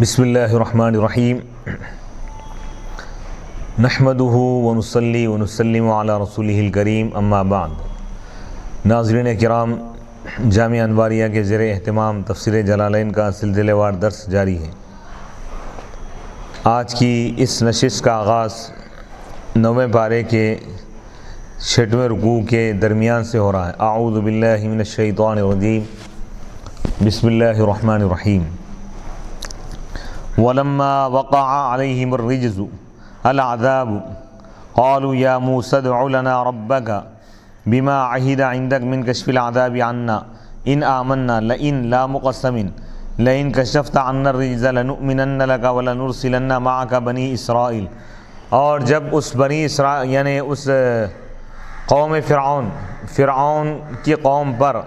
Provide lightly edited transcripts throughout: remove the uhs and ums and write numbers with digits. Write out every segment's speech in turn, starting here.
بسم اللہ الرحمن الرحیم نحمدہ ونصلی ونسلم علی رسولہ الکریم اما بعد۔ ناظرین کرام، جامعہ انواریہ کے زیر اہتمام تفسیر جلالین کا سلسلہ وار درس جاری ہے۔ آج کی اس نشست کا آغاز 9ویں پارے کے 6ویں رکوع کے درمیان سے ہو رہا ہے۔ اعوذ باللہ من الشیطان الرجیم، بسم اللہ الرحمن الرحیم۔ وَلَمَّا وَقَعَ عَلَيْهِمُ الرِّجْزُ الْعَذَابُ قَالُوا يَا مُوسَى ادْعُ لَنَا رَبَّكَ بِمَا عَهِدَ عِندَكَ مِنْ كَشْفِ الْعَذَابِ عَنَّا إِنْ آمَنَّا لَئِنْ لَا مُقَسَّمٍ لَئِنْ كَشَفْتَ عَنَّا الرِّجْزَ لَنُؤْمِنَنَّ لَكَ وَلَنُرْسِلَنَّ مَعَكَ بَنِي اسرائیل۔ اور جب اس بنی اسرائیل یعنی اس قوم فرعون کی قوم پر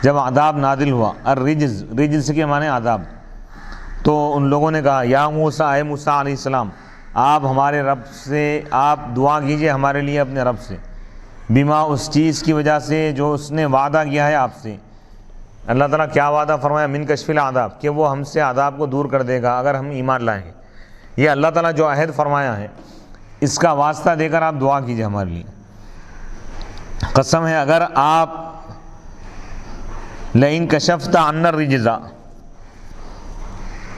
جب عذاب نازل ہوا، رجز کے معنی عذاب، تو ان لوگوں نے کہا یا موسیٰ، اے موسیٰ علیہ السلام، آپ ہمارے رب سے آپ دعا کیجئے ہمارے لیے اپنے رب سے، بما اس چیز کی وجہ سے جو اس نے وعدہ کیا ہے آپ سے۔ اللہ تعالیٰ کیا وعدہ فرمایا؟ من کشف العذاب، کہ وہ ہم سے عذاب کو دور کر دے گا اگر ہم ایمان لائیں گے۔ یہ اللہ تعالیٰ جو عہد فرمایا ہے اس کا واسطہ دے کر آپ دعا کیجئے ہمارے لیے۔ قسم ہے اگر آپ لئن کشفت عنا الرجز،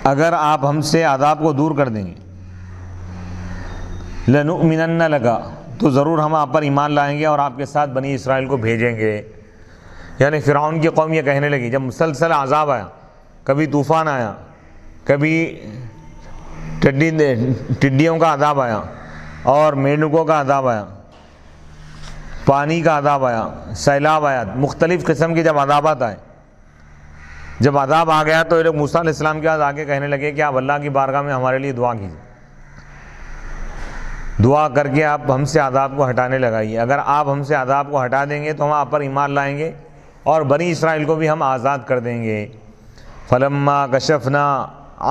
اگر آپ ہم سے عذاب کو دور کر دیں گے، لنؤمنن لک، تو ضرور ہم آپ پر ایمان لائیں گے اور آپ کے ساتھ بنی اسرائیل کو بھیجیں گے۔ یعنی فرعون کی قوم یہ کہنے لگی جب مسلسل عذاب آیا، کبھی طوفان آیا، کبھی ٹڈیوں کا عذاب آیا اور مینڈکوں کا عذاب آیا، پانی کا عذاب آیا، سیلاب آیا، مختلف قسم کے جب عذابات آئے، جب عذاب آ گیا تو یہ لوگ موسیٰ علیہ السلام کے پاس آگے کہنے لگے کہ آپ اللہ کی بارگاہ میں ہمارے لیے دعا کیجیے، دعا کر کے آپ ہم سے عذاب کو ہٹانے لگائیے۔ اگر آپ ہم سے عذاب کو ہٹا دیں گے تو ہم آپ پر ایمان لائیں گے اور بنی اسرائیل کو بھی ہم آزاد کر دیں گے۔ فلما کشفنا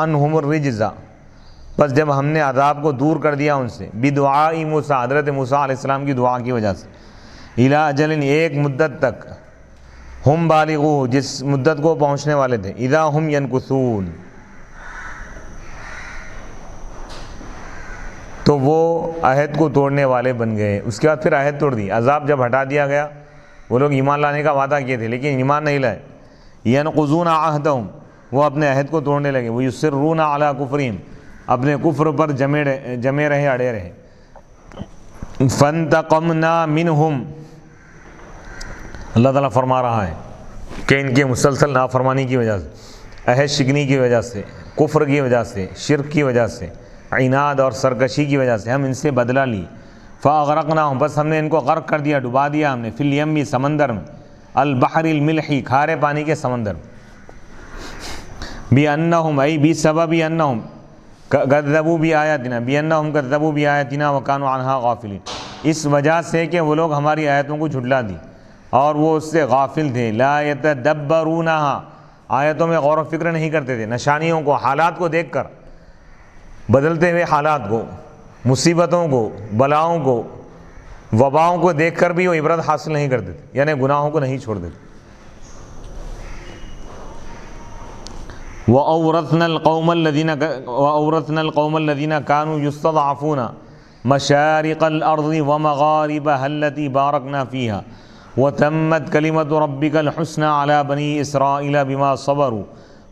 عنہم الرجز، بس جب ہم نے عذاب کو دور کر دیا ان سے، بدعاء موسیٰ، حضرت موسیٰ علیہ السلام کی دعا کی وجہ سے، الی اجل، ایک مدت تک، ہم بالغو، جس مدت کو پہنچنے والے تھے، اذا ہم ینکثون، تو وہ عہد کو توڑنے والے بن گئے۔ اس کے بعد پھر عہد توڑ دی، عذاب جب ہٹا دیا گیا، وہ لوگ ایمان لانے کا وعدہ کیے تھے لیکن ایمان نہیں لائے۔ ینقضون عہدہم، وہ اپنے عہد کو توڑنے لگے۔ ویصرون علی کفرہم، اپنے کفر پر جمے رہے، اڑے رہے۔ فانتقمنا منہم، اللہ تعالیٰ فرما رہا ہے کہ ان کے مسلسل نافرمانی کی وجہ سے، عہد شکنی کی وجہ سے، کفر کی وجہ سے، شرک کی وجہ سے، عناد اور سرکشی کی وجہ سے ہم ان سے بدلہ لی۔ فاغرقناہم، بس ہم نے ان کو غرق کر دیا، ڈبا دیا ہم نے، فی الیمی، سمندر میں، البحر الملحی، کھارے پانی کے سمندر میں، بِأَنَّهُمْ، ای بسبب انہم کذبوا بآیاتنا، بِأَنَّهُمْ کذبوا بآیاتنا وکانوا عنہا غافلین، اس وجہ سے کہ وہ لوگ ہماری آیتوں کو جھٹلا دی اور وہ اس سے غافل تھے۔ لا یتدبرونہا، آیتوں میں غور و فکر نہیں کرتے تھے، نشانیوں کو، حالات کو دیکھ کر، بدلتے ہوئے حالات کو، مصیبتوں کو، بلاؤں کو، وباؤں کو دیکھ کر بھی وہ عبرت حاصل نہیں کرتے تھے، یعنی گناہوں کو نہیں چھوڑ دیتے۔ وَأَوْرَثْنَا الْقَوْمَ الَّذِينَ كَانُوا يُسْتَضْعَفُونَ مَشَارِقَ الْأَرْضِ وَمَغَارِبَهَا الَّتِي بَارَكْنَا فِيهَا وَتَمَّتْ كَلِمَةُ رَبِّكَ الْحُسْنَى عَلَى بَنِي إِسْرَائِيلَ بِمَا صَبَرُوا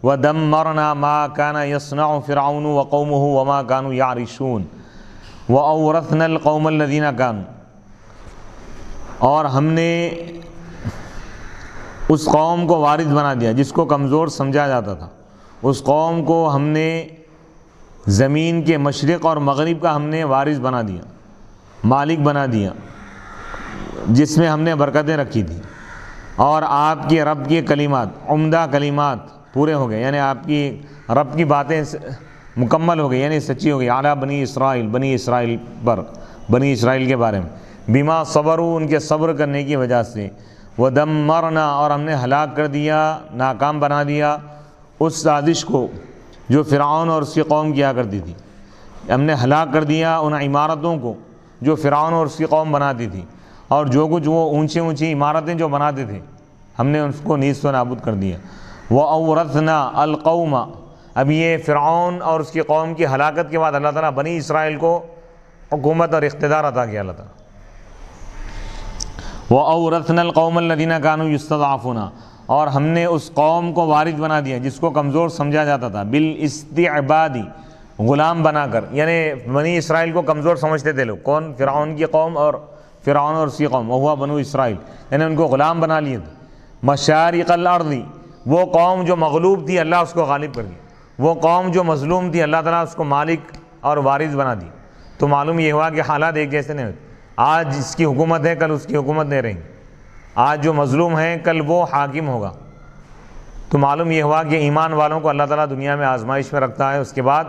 وَدَمَّرْنَا مَا كَانَ يَصْنَعُ فِرْعَوْنُ وَقَوْمُهُ وَمَا كَانُوا يَعْرِشُونَ۔ وَأَوْرَثْنَا الْقَوْمَ الَّذِينَ كَانُوا، اور ہم نے اس قوم کو وارث بنا دیا جس کو کمزور سمجھا جاتا تھا، اس قوم کو ہم نے زمین کے مشرق اور مغرب کا ہم نے وارث بنا دیا، مالک بنا دیا، جس میں ہم نے برکتیں رکھی تھی، اور آپ کے رب کے کلمات، عمدہ کلمات پورے ہو گئے، یعنی آپ کی رب کی باتیں مکمل ہو گئی، یعنی سچی ہو گئی، اعلیٰ بنی اسرائیل، بنی اسرائیل پر، بنی اسرائیل کے بارے میں، بما صبروا، ان کے صبر کرنے کی وجہ سے، ودمرنا، اور ہم نے ہلاک کر دیا، ناکام بنا دیا اس سازش کو جو فرعون اور اس کی قوم کیا کرتی تھی، ہم نے ہلاک کر دیا ان عمارتوں کو جو فرعون اور اس کی قوم بناتی تھی، اور جو کچھ وہ اونچی اونچی عمارتیں جو بناتے تھے ہم نے اس کو نیست و نابود کر دیا۔ وَأَوْرَثْنَا الْقَوْمَ اب یہ فرعون اور اس کی قوم کی ہلاکت کے بعد اللہ تعالیٰ بنی اسرائیل کو حکومت اور اقتدار عطا کیا اللہ تعالیٰ. وَأَوْرَثْنَا الْقَوْمَ الَّذِينَ كَانُوا يُسْتَضْعَفُونَ، اور ہم نے اس قوم کو وارث بنا دیا جس کو کمزور سمجھا جاتا تھا، بالاستعباد، غلام بنا کر. یعنی بنی اسرائیل کو کمزور سمجھتے تھے لوگ. کون؟ فرعون کی قوم اور فرعون اور اس کی قوم، وہ بنو اسرائیل، یعنی ان کو غلام بنا لیے تھے. مشارق الارض، وہ قوم جو مغلوب تھی اللہ اس کو غالب کر دیا. وہ قوم جو مظلوم تھی اللہ تعالیٰ اس کو مالک اور وارث بنا دی. تو معلوم یہ ہوا کہ حالات ایک جیسے نہیں ہوتے. آج اس کی حکومت ہے، کل اس کی حکومت نہیں رہیں گی. آج جو مظلوم ہیں کل وہ حاکم ہوگا. تو معلوم یہ ہوا کہ ایمان والوں کو اللہ تعالیٰ دنیا میں آزمائش میں رکھتا ہے، اس کے بعد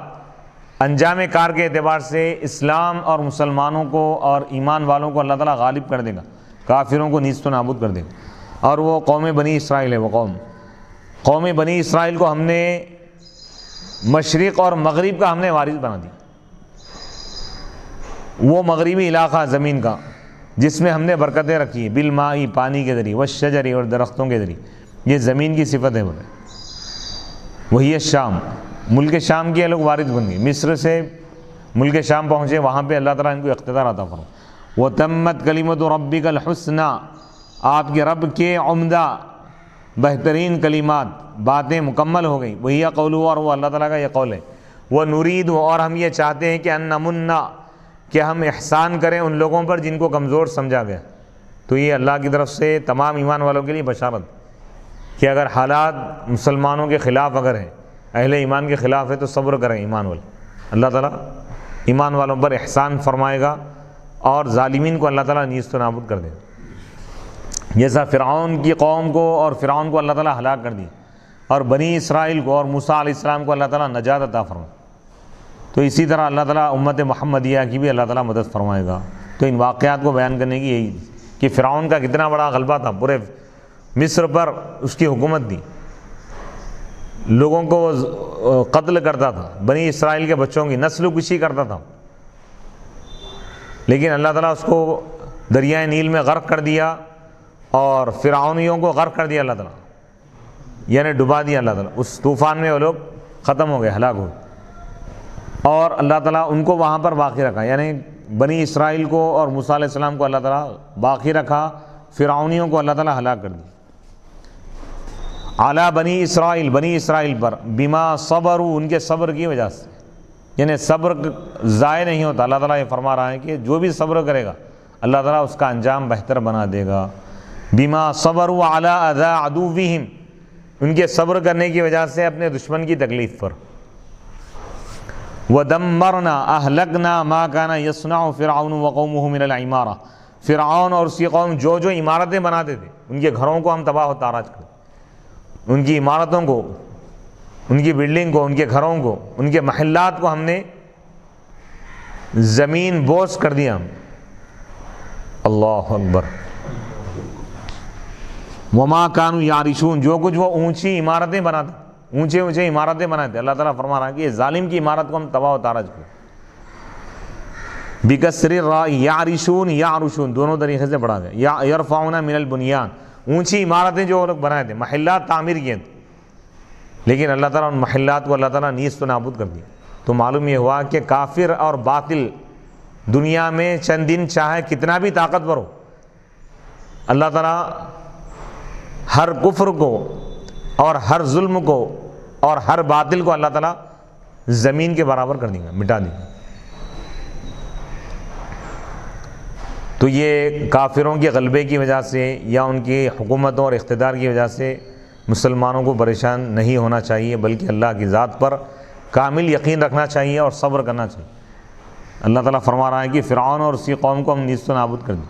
انجام کار کے اعتبار سے اسلام اور مسلمانوں کو اور ایمان والوں کو اللہ تعالیٰ غالب کر دے گا، کافروں کو نیست و نابود کر دے گا. اور وہ قوم بنی اسرائیل ہے. وہ قوم بنی اسرائیل کو ہم نے مشرق اور مغرب کا ہم نے وارث بنا دیا. وہ مغربی علاقہ زمین کا جس میں ہم نے برکتیں رکھی، بالماء، پانی کے ذریعے، والشجر، اور درختوں کے ذریعے. یہ زمین کی صفت ہے. وہی ہے شام، ملک شام کے لوگ وارث بن گئے. مصر سے ملک شام پہنچے، وہاں پہ اللہ تعالیٰ ان کو اقتدار عطا فرمایا. وَتَمَّتْ كَلِمَةُ رَبِّكَ الْحُسْنَى، آپ کے رب کے عمدہ بہترین کلمات، باتیں مکمل ہو گئیں. وہی قولہ، اور وہ اللہ تعالیٰ کا یہ قول ہے. وَنُرِيدُ، اور ہم یہ چاہتے ہیں کہ أَن نَمُنَّ، کہ ہم احسان کریں ان لوگوں پر جن کو کمزور سمجھا گیا. تو یہ اللہ کی طرف سے تمام ایمان والوں کے لیے بشارت کہ اگر حالات مسلمانوں کے خلاف اگر ہیں، اہل ایمان کے خلاف ہے، تو صبر کریں ایمان والے. اللہ تعالیٰ ایمان والوں پر احسان فرمائے گا اور ظالمین کو اللہ تعالیٰ نیست و نابود کر دے گا. جیسا فرعون کی قوم کو اور فرعون کو اللہ تعالیٰ ہلاک کر دیا، اور بنی اسرائیل کو اور موسیٰ علیہ السلام کو اللہ تعالیٰ نجات عطا فرمائے. تو اسی طرح اللہ تعالیٰ امت محمدیہ کی بھی اللہ تعالیٰ مدد فرمائے گا. تو ان واقعات کو بیان کرنے کی یہی کہ فرعون کا کتنا بڑا غلبہ تھا، پورے مصر پر اس کی حکومت تھی، لوگوں کو قتل کرتا تھا، بنی اسرائیل کے بچوں کی نسل کشی کرتا تھا. لیکن اللہ تعالیٰ اس کو دریائے نیل میں غرق کر دیا اور فرعونیوں کو غرق کر دیا اللہ تعالیٰ، یعنی ڈبا دیا اللہ تعالیٰ. اس طوفان میں وہ لوگ ختم ہو گئے، ہلاک ہوئے. اور اللہ تعالیٰ ان کو وہاں پر باقی رکھا، یعنی بنی اسرائیل کو اور موسیٰ علیہ السلام کو اللہ تعالیٰ باقی رکھا، فرعونیوں کو اللہ تعالیٰ ہلاک کر دیا. علی بنی اسرائیل، بنی اسرائیل پر، بما صبروا، ان کے صبر کی وجہ سے. یعنی صبر ضائع نہیں ہوتا. اللہ تعالیٰ یہ فرما رہا ہے کہ جو بھی صبر کرے گا اللہ تعالیٰ اس کا انجام بہتر بنا دے گا. بما صبروا علی اذی عدوہم، ان کے صبر کرنے کی وجہ سے اپنے دشمن کی تکلیف پر. وَدَمَّرْنَا أَهْلَكْنَا مَا كَانَ يَصْنَعُ فِرْعَوْنُ وَقَوْمُهُ مِنَ الْعِمَارَةِ، فرعون اور اس کی قوم جو عمارتیں بناتے تھے ان کے گھروں کو ہم تباہ و تاراج کر، ان کی عمارتوں کو، ان کی بلڈنگ کو، ان کے گھروں کو، ان کے محلات کو ہم نے زمین بوس کر دیا. اللہ اکبر. وما كانوا يعرشون، جو کچھ وہ اونچی عمارتیں بناتے، اونچے عمارتیں بناتے، اللہ تعالیٰ فرما رہا ہے کہ یہ ظالم کی عمارت کو ہم تباہ و تاراج کریں. بکسر الراء، یعرشون، یعرشون دونوں طریقے سے پڑھا گیا. یرفعون من البنیان، اونچی عمارتیں جو وہ لوگ بنائے تھے، محلات تعمیر کیے تھے، لیکن اللہ تعالیٰ ان محلات کو اللہ تعالیٰ نیست و نابود کر دیا. تو معلوم یہ ہوا کہ کافر اور باطل دنیا میں چند دن چاہے کتنا بھی طاقتور ہو، اللہ تعالیٰ ہر کفر کو اور ہر ظلم کو اور ہر باطل کو اللہ تعالیٰ زمین کے برابر کر دیں گا، مٹا دیں گا. تو یہ کافروں کے غلبے کی وجہ سے یا ان کی حکومتوں اور اقتدار کی وجہ سے مسلمانوں کو پریشان نہیں ہونا چاہیے، بلکہ اللہ کی ذات پر کامل یقین رکھنا چاہیے اور صبر کرنا چاہیے. اللہ تعالیٰ فرما رہا ہے کہ فرعون اور اس کی قوم کو ہم نیست و نابود کر دیں.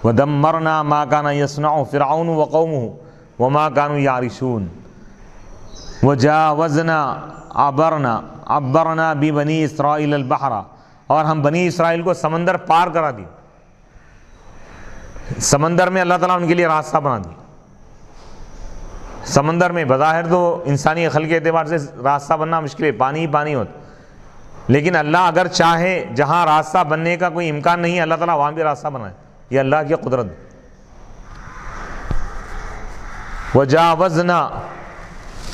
وَدَمَّرْنَا مَا كَانَ يَصْنَعُ فِرْعَوْنُ وَقَوْمُهُ وَمَا كَانُوا يَعْرِشُونَ وَجَاوَزْنَا عَبَّرْنَا بِبَنِي إِسْرَائِيلَ الْبَحْرَ، اور ہم بنی اسرائیل کو سمندر پار کرا دی. سمندر میں اللہ تعالیٰ ان کے لیے راستہ بنا دیا. سمندر میں بظاہر تو انسانی عقل کے اعتبار سے راستہ بننا مشکل ہے، پانی ہی پانی ہوتا، لیکن اللہ اگر چاہے جہاں راستہ بننے کا کوئی امکان نہیں ہے اللہ تعالیٰ وہاں بھی راستہ بنائے. یہ اللہ کی قدرت. وجاوزنا،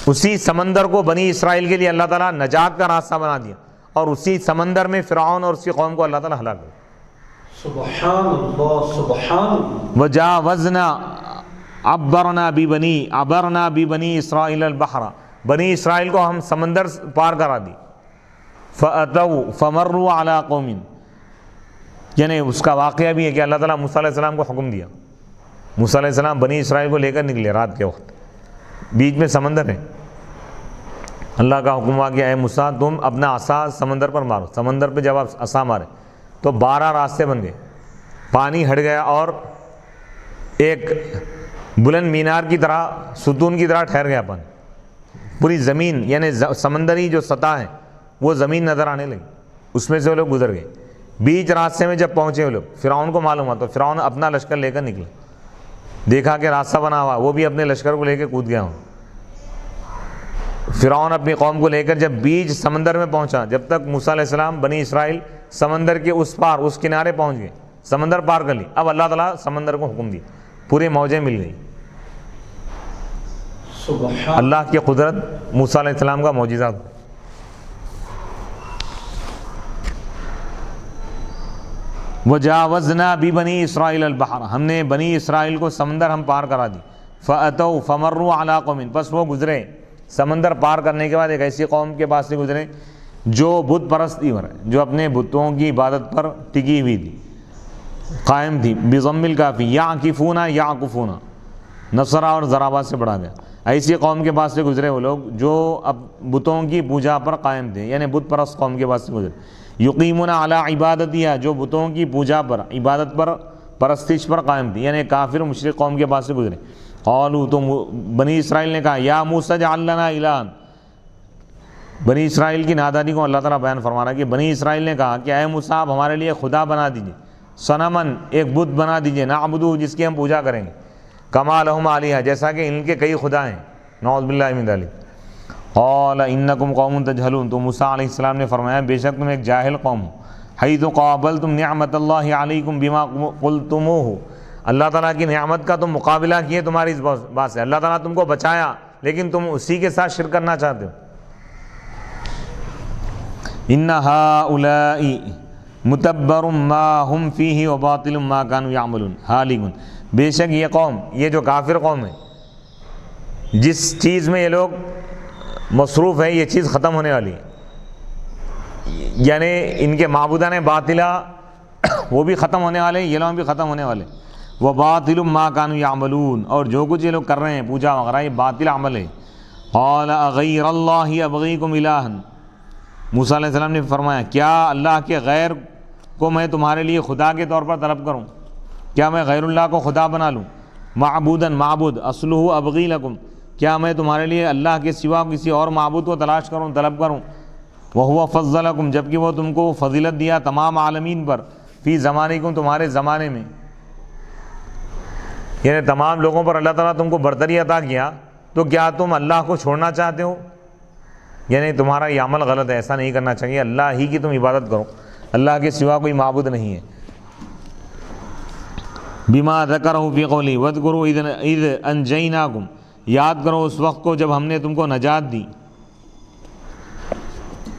اسی سمندر کو بنی اسرائیل کے لیے اللہ تعالیٰ نجات کا راستہ بنا دیا، اور اسی سمندر میں فرعون اور اس کی قوم کو اللہ تعالیٰ ہلاک کیا۔ سبحان اللہ سبحان اللہ۔ وجاوزنا عبرنا ببنی اسرائیل البحر، بنی اسرائیل کو ہم سمندر پار کرا دی۔ فَأَتَوْا فَمَرُّوا عَلَىٰ قَوْمٍ، یعنی اس کا واقعہ بھی ہے کہ اللہ تعالیٰ موسیٰ علیہ السلام کو حکم دیا، موسیٰ علیہ السلام بنی اسرائیل کو لے کر نکلے رات کے وقت، بیچ میں سمندر ہے، اللہ کا حکم ہوا کہ اے موسیٰ تم اپنا عصا سمندر پر مارو۔ سمندر پہ جب آپ عصا مارے تو 12 راستے بن گئے، پانی ہٹ گیا اور ایک بلند مینار کی طرح، ستون کی طرح ٹھہر گیا پانی، پوری زمین یعنی سمندری جو سطح ہے وہ زمین نظر آنے لگی، اس میں سے وہ لوگ گزر گئے۔ بیچ راستے میں جب پہنچے وہ لوگ، فرعون کو معلوم ہوا تو فرعون اپنا لشکر لے کر نکلا، دیکھا کہ راستہ بنا ہوا، وہ بھی اپنے لشکر کو لے کے کود گیا ہوں۔ فرعون اپنی قوم کو لے کر جب بیچ سمندر میں پہنچا، جب تک موسیٰ علیہ السلام بنی اسرائیل سمندر کے اس پار، اس کنارے پہنچ گئے، سمندر پار کر لی، اب اللہ تعالیٰ سمندر کو حکم دیا، پوری موجیں مل گئی۔ سبحان اللہ کی قدرت، موسیٰ علیہ السلام کا معجزہ۔ وجاوزنا ببنی اسرائیل البحر، ہم نے بنی اسرائیل کو سمندر ہم پار کرا دی۔ فَأَتَوْا فَمَرُّوا عَلَىٰ قَوْمٍ، بس وہ گزرے، سمندر پار کرنے کے بعد ایک ایسی قوم کے پاس سے گزرے جو بت پرستی پر، جو اپنے بتوں کی عبادت پر ٹکی ہوئی تھی، قائم تھی۔ بضم الکافی یعکفون یعکفون، نصرہ اور ضرابہ سے بڑھا گیا۔ ایسی قوم کے پاس سے گزرے وہ لوگ جو اب بتوں کی پوجا پر قائم تھے، یعنی بت پرست قوم کے پاس سے گزرے۔ یقیمون علی عبادتہا، جو بتوں کی پوجا پر، عبادت پر، پرستش پر قائم تھی، یعنی کافر مشرک قوم کے پاس سے گزرے۔ قالوا، تو بنی اسرائیل نے کہا، یا موسیٰ اجعل لنا الہا، بنی اسرائیل کی نادانی کو اللہ تعالیٰ بیان فرما رہا ہے کہ بنی اسرائیل نے کہا کہ اے موسیٰ آپ ہمارے لیے خدا بنا دیجئے، صنمن، ایک بت بنا دیجئے، نعبدہ، جس کی ہم پوجا کریں گے، کما لہم آلہہ، جیسا کہ ان کے کئی خدا ہیں، نعوذ باللہ من ذلک۔ قال انکم قوم تجہلون، تو موسیٰ علیہ السلام نے فرمایا بے شک تم ایک جاہل قوم ہو۔ حیث قابلتم نعمت اللہ علیکم بما قلتموہ، اللہ تعالیٰ کی نعمت کا تم مقابلہ کیے تمہاری اس بات سے، اللہ تعالیٰ تم کو بچایا لیکن تم اسی کے ساتھ شرک کرنا چاہتے ہو۔ ان ہؤلاء متبر ما ہم فیہ وباطل ما کانوا یعملون حالکون، بے شک یہ قوم، یہ جو کافر قوم ہے، جس چیز میں یہ لوگ مصروف ہے یہ چیز ختم ہونے والی ہے، یعنی ان کے معبودان باطلہ وہ بھی ختم ہونے والے ہیں، یہ لوگ بھی ختم ہونے والے ہیں۔ وباطل ما کانوا یعملون، اور جو کچھ یہ لوگ کر رہے ہیں پوجا وغیرہ، یہ باطل عمل ہے۔ قال اغیر اللہ ابغیکم الہا، موسیٰ علیہ السلام نے فرمایا کیا اللہ کے غیر کو میں تمہارے لیے خدا کے طور پر طلب کروں؟ کیا میں غیر اللہ کو خدا بنا لوں؟ معبوداً، معبود، اصلہ ابغی لکم، کیا میں تمہارے لیے اللہ کے سوا کسی اور معبود کو تلاش کروں، طلب کروں؟ وہو فضلکم، جبکہ وہ تم کو فضیلت دیا تمام عالمین پر، فی زمانکم، تمہارے زمانے میں، یعنی تمام لوگوں پر اللہ تعالیٰ تم کو برتری عطا کیا، تو کیا تم اللہ کو چھوڑنا چاہتے ہو؟ یعنی تمہارا یہ عمل غلط ہے، ایسا نہیں کرنا چاہیے، اللہ ہی کی تم عبادت کرو، اللہ کے سوا کوئی معبود نہیں ہے۔ بما ذکرہ فی قولی واذکروا اذ انجیناکم، یاد کرو اس وقت کو جب ہم نے تم کو نجات دی۔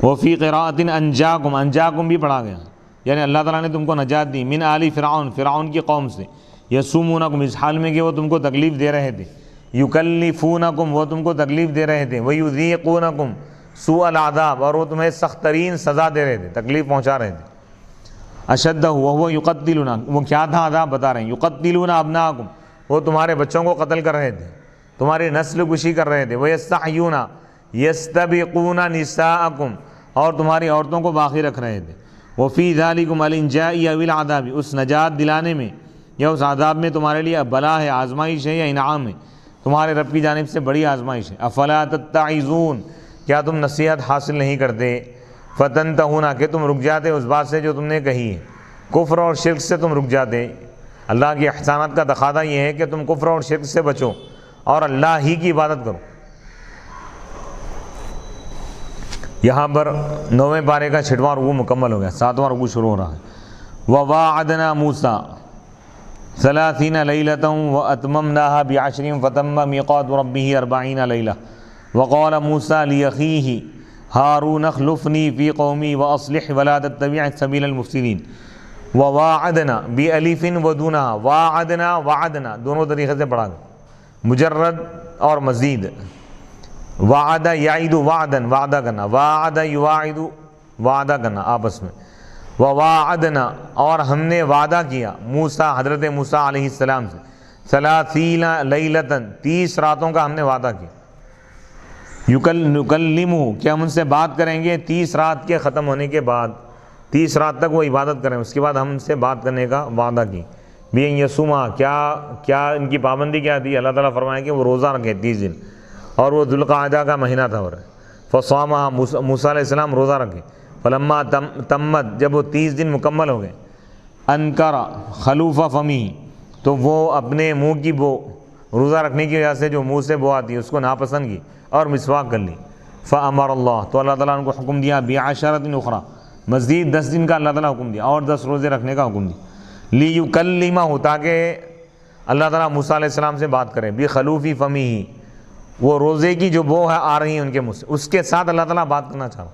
وفی قراءۃ انجاکم، انجاکم بھی پڑھا گیا، یعنی اللہ تعالیٰ نے تم کو نجات دی، من آل فرعون، فرعون کی قوم سے، یسومونکم، اس حال میں کہ وہ تم کو تکلیف دے رہے تھے، یکلفونکم، وہ تم کو تکلیف دے رہے تھے، ویذیقونکم سوء العذاب، اور وہ تمہیں سخت ترین سزا دے رہے تھے، تکلیف پہنچا رہے تھے۔ اشدہ وہو یقتلون، وہ کیا تھا عذاب بتا رہے ہیں، یقتلون ابناءکم، وہ تمہارے بچوں کو قتل کر رہے تھے، تمہاری نسل کشی کر رہے تھے، ویستحیون یستبقون نساءکم، اور تمہاری عورتوں کو باقی رکھ رہے تھے۔ وفی ذالکم الانجاء او العذاب، اس نجات دلانے میں یا اس عذاب میں تمہارے لیے بلا ہے، آزمائش ہے یا انعام ہے، تمہارے رب کی جانب سے بڑی آزمائش ہے۔ افلا تتعظون، کیا تم نصیحت حاصل نہیں کرتے؟ فتنتہون، کہ تم رک جاتے اس بات سے جو تم نے کہی ہے، کفر اور شرک سے تم رک جاتے۔ اللہ کے احسانات کا تقاضا یہ ہے کہ تم کفر اور شرک سے بچو اور اللہ ہی کی عبادت کرو۔ یہاں پر 9ویں پارے کا 6واں رکوع مکمل ہو گیا، 7واں رکوع شروع ہو رہا ہے۔ وواعدنا موسیٰ 30 لیلۃ واتممناها ب10 فتم میقات ربہ 40 لیلہ، وقال موسیٰ لأخیہ ہارون اخلفنی فی قومی واصلح ولا تتبع سبیل المفسدین وواعدنا بألف ودونہا واعدنا وعدنا دونوں طریقے سے پڑھا گیا، مجرد اور مزید. وعد یعید وعدن وعدہ کرنا، واعد یواعد وعدہ کرنا آپس میں. وواعدنا اور ہم نے وعدہ کیا موسیٰ حضرت موسیٰ علیہ السلام سے 30 لیلتاً 30 راتوں کا ہم نے وعدہ کیا. نکلمہ کہ ہم ان سے بات کریں گے 30 رات کے ختم ہونے کے بعد، 30 رات تک وہ عبادت کریں، اس کے بعد ہم ان سے بات کرنے کا وعدہ کی. بین یسوما کیا ان کی پابندی کیا تھی؟ اللہ تعالیٰ فرمائے کہ وہ روزہ رکھے 30 دن، اور وہ ذوالقعدہ کا مہینہ تھا. اور فصامہ موسیٰ علیہ السلام روزہ رکھے. فلما تمت جب وہ 30 دن مکمل ہو گئے، انکر خلوف فمی تو وہ اپنے منہ کی بو، روزہ رکھنے کی وجہ سے جو منہ سے بو آتی ہے اس کو ناپسند کی اور مسواک کر لی. فامر اللہ تو اللہ تعالیٰ نے ان کو حکم دیا بعشرۃ اخری مزید 10 دن کا اللہ تعالیٰ حکم دیا اور 10 روزے رکھنے کا حکم دیا. لیکلمہ تاکہ اللہ تعالیٰ موسیٰ علیہ السلام سے بات کرے بخلوف فمیہ، وہ روزے کی جو بو ہے آ رہی ہیں ان کے منہ سے، اس کے ساتھ اللہ تعالیٰ بات کرنا چاہ رہا.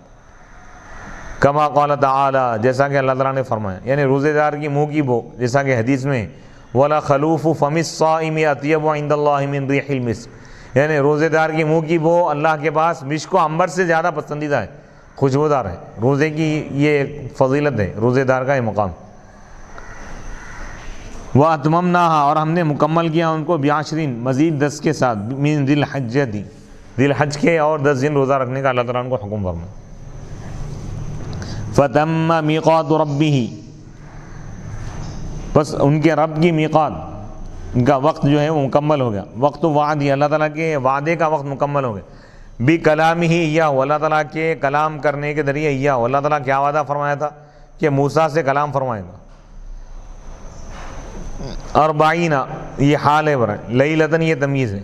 کما قال تعالی جیسا کہ اللہ تعالیٰ نے فرمایا، یعنی روزے دار کی منہ کی بو جیسا کہ حدیث میں ولا خلوف فم الصائم اطیب عند اللہ من ریح المسک، یعنی روزے دار کی منہ کی بو اللہ کے پاس مشک و عنبر سے زیادہ پسندیدہ ہے، خوشبودار ہے. روزے کی یہ فضیلت ہے، روزے دار کا یہ مقام. وَأَتْمَمْنَاهَا اور ہم نے مکمل کیا ان کو بعشرین مزید 10 کے ساتھ من ذی الحجۃ ذی الحج کے، اور 10 دن روزہ رکھنے کا اللہ تعالیٰ ان کو حکم فرمایا. فَتَمَّ مِيقَاتُ رَبِّهِ بس ان کے رب کی میقات، ان کا وقت جو ہے وہ مکمل ہو گیا. وقت وعد اللہ تعالیٰ کے وعدے کا وقت مکمل ہو گیا. بِكَلَامِهِ إِيَّاهُ اللہ تعالیٰ کے کلام کرنے کے ذریعے. ایاہ اللہ تعالیٰ کیا وعدہ فرمایا تھا کہ موسیٰ سے کلام فرمائے گا. 40 یہ حال ہے برا، لیلتن یہ تمیز ہے،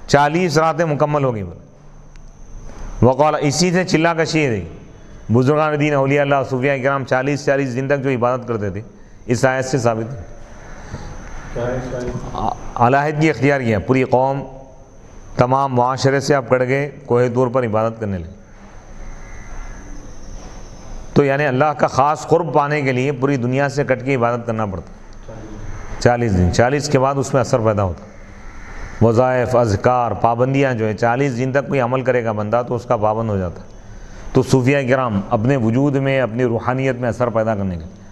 40 راتیں مکمل ہو گئی برا. وقال اسی سے چلا کشی ہے بزرگان دین اولیاء اللہ صوفیاء کرام 40 دن تک جو عبادت کرتے تھے، اس آیت سے ثابت ہے. علیحدگی اختیار کیا، پوری قوم تمام معاشرے سے اب کٹ گئے، کوہ طور پر عبادت کرنے لگے. تو یعنی اللہ کا خاص قرب پانے کے لیے پوری دنیا سے کٹ کے عبادت کرنا پڑتا. 40 دن، 40 کے بعد اس میں اثر پیدا ہوتا. وظائف، اذکار، پابندیاں جو ہے 40 دن تک کوئی عمل کرے گا بندہ تو اس کا پابند ہو جاتا ہے. تو صوفیاء کرام اپنے وجود میں، اپنی روحانیت میں اثر پیدا کرنے کے لیے،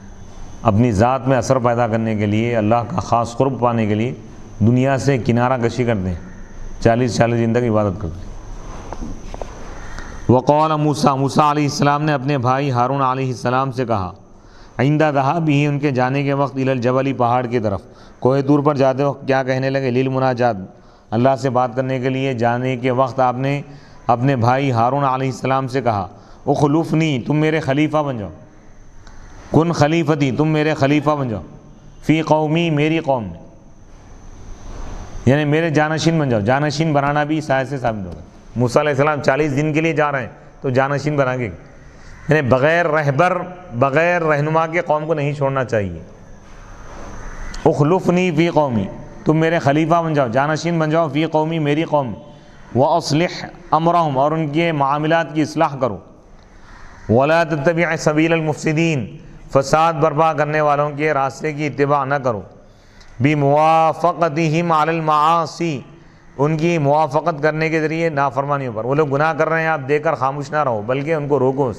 اپنی ذات میں اثر پیدا کرنے کے لیے، اللہ کا خاص قرب پانے کے لیے دنیا سے کنارہ کشی کرتے ہیں، 40 دن تک عبادت کرتے ہیں. وقال موسیٰ علیہ السلام نے اپنے بھائی ہارون علیہ السلام سے کہا عند ذہابہ ان کے جانے کے وقت الی الجبل پہاڑ کی طرف، کوہ طور پر جاتے وقت کیا کہنے لگے؟ للمناجات اللہ سے بات کرنے کے لیے جانے کے وقت آپ نے اپنے بھائی ہارون علیہ السلام سے کہا اخلفنی تم میرے خلیفہ بن جاؤ، کن خلیفتی تم میرے خلیفہ بن جاؤ، فی قومی میری قوم میں، یعنی میرے جانشین بن جاؤ. جانشین بنانا بھی سایہ سے ثابت ہوگا. موسیٰ علیہ السلام 40 دن کے لیے جا رہے ہیں تو جانشین بنا کے، یعنی بغیر رہبر بغیر رہنما کے قوم کو نہیں چھوڑنا چاہیے. اخلفنی فی قومی تم میرے خلیفہ بن جاؤ، جانشین بن جاؤ، فی قومی میری قوم میں. واصلح امرہم اور ان کے معاملات کی اصلاح کرو. ولا تتبع سبیل المفسدین فساد برپا کرنے والوں کے راستے کی اتباع نہ کرو. بموافقتہم علی المعاصی ان کی موافقت کرنے کے ذریعے نافرمانیوں پر. وہ لوگ گناہ کر رہے ہیں، آپ دیکھ کر خاموش نہ رہو بلکہ ان کو روکو.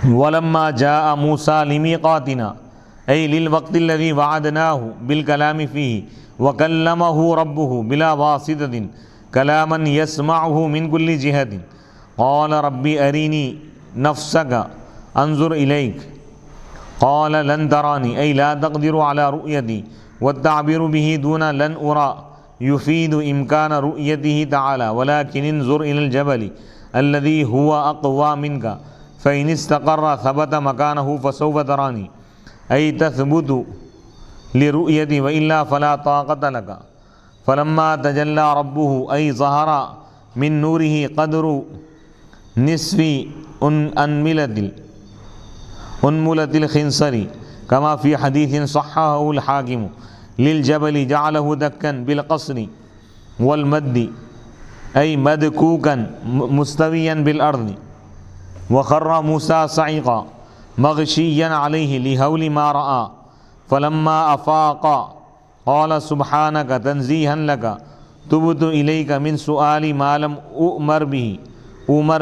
ولما جاء موسیٰ لمیقاتنا ای للوقت الذی وعدناہ بالکلام فیہ وکلمہ ربہ بلا واسطۃ کلاما یسمعہ من کل جہۃ قال رب ارینی نفسک انظر الیک قال لن ترانی ای لا تقدر علی رؤیتی والتعبیر به دون لن ارا یفید امکان رؤیتہ تعالی ولكن انظر الی الجبل الذی هو اقوى منک فإن استقر ثبت مكانه فسوف ترانی ای تثبت لرؤیتی وإلا فلا طاقة لك فلما تجلى ربه ای ظہر من نوره قدر نصف انملت الخنصر كما في حديث صححه الحاكم للجبل جعله دكا بالقصر والمد ای مدکوکا مستویا بالارض وخر موسیٰ صعقا مغشیا علیہ لہول ما رآ فلما افاق قال سبحانک تنزیہا لک تبت الیک من سؤال ما لم أؤمر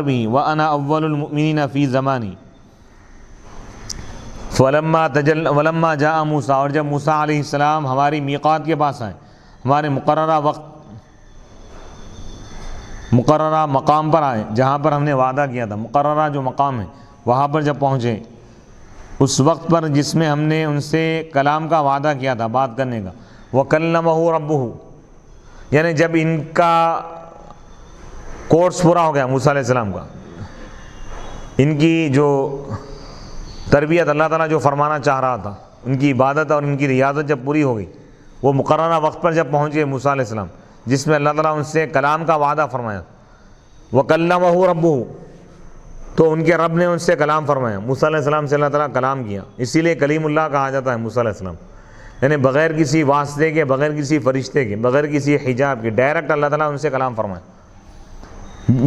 به وانا اول المؤمنین فی زمانی ولما جاء موسیٰ، اور جب موسیٰ علیہ السلام ہماری میقات کے پاس آئے، ہمارے مقررہ مقام پر آئے جہاں پر ہم نے وعدہ کیا تھا، مقررہ جو مقام ہے وہاں پر جب پہنچے، اس وقت پر جس میں ہم نے ان سے کلام کا وعدہ کیا تھا، بات کرنے کا، وَكَلَّمَهُ رَبُّهُ، یعنی جب ان کا کورس پورا ہو گیا موسیٰ علیہ السلام کا، ان کی جو تربیت اللہ تعالیٰ جو فرمانا چاہ رہا تھا، ان کی عبادت اور ان کی ریاضت جب پوری ہو گئی، وہ مقررہ وقت پر جب پہنچے موسیٰ علیہ السلام، جس میں اللہ تعالیٰ ان سے کلام کا وعدہ فرمایا، وَكَلَّمَهُ رَبُّهُ، تو ان کے رب نے ان سے کلام فرمایا، موسیٰ علیہ السلام سے اللہ تعالیٰ کلام کیا، اسی لیے کلیم اللہ کہا جاتا ہے موسیٰ علیہ السلام، یعنی بغیر کسی واسطے کے، بغیر کسی فرشتے کے، بغیر کسی حجاب کے، ڈائریکٹ اللہ تعالیٰ ان سے کلام فرمایا،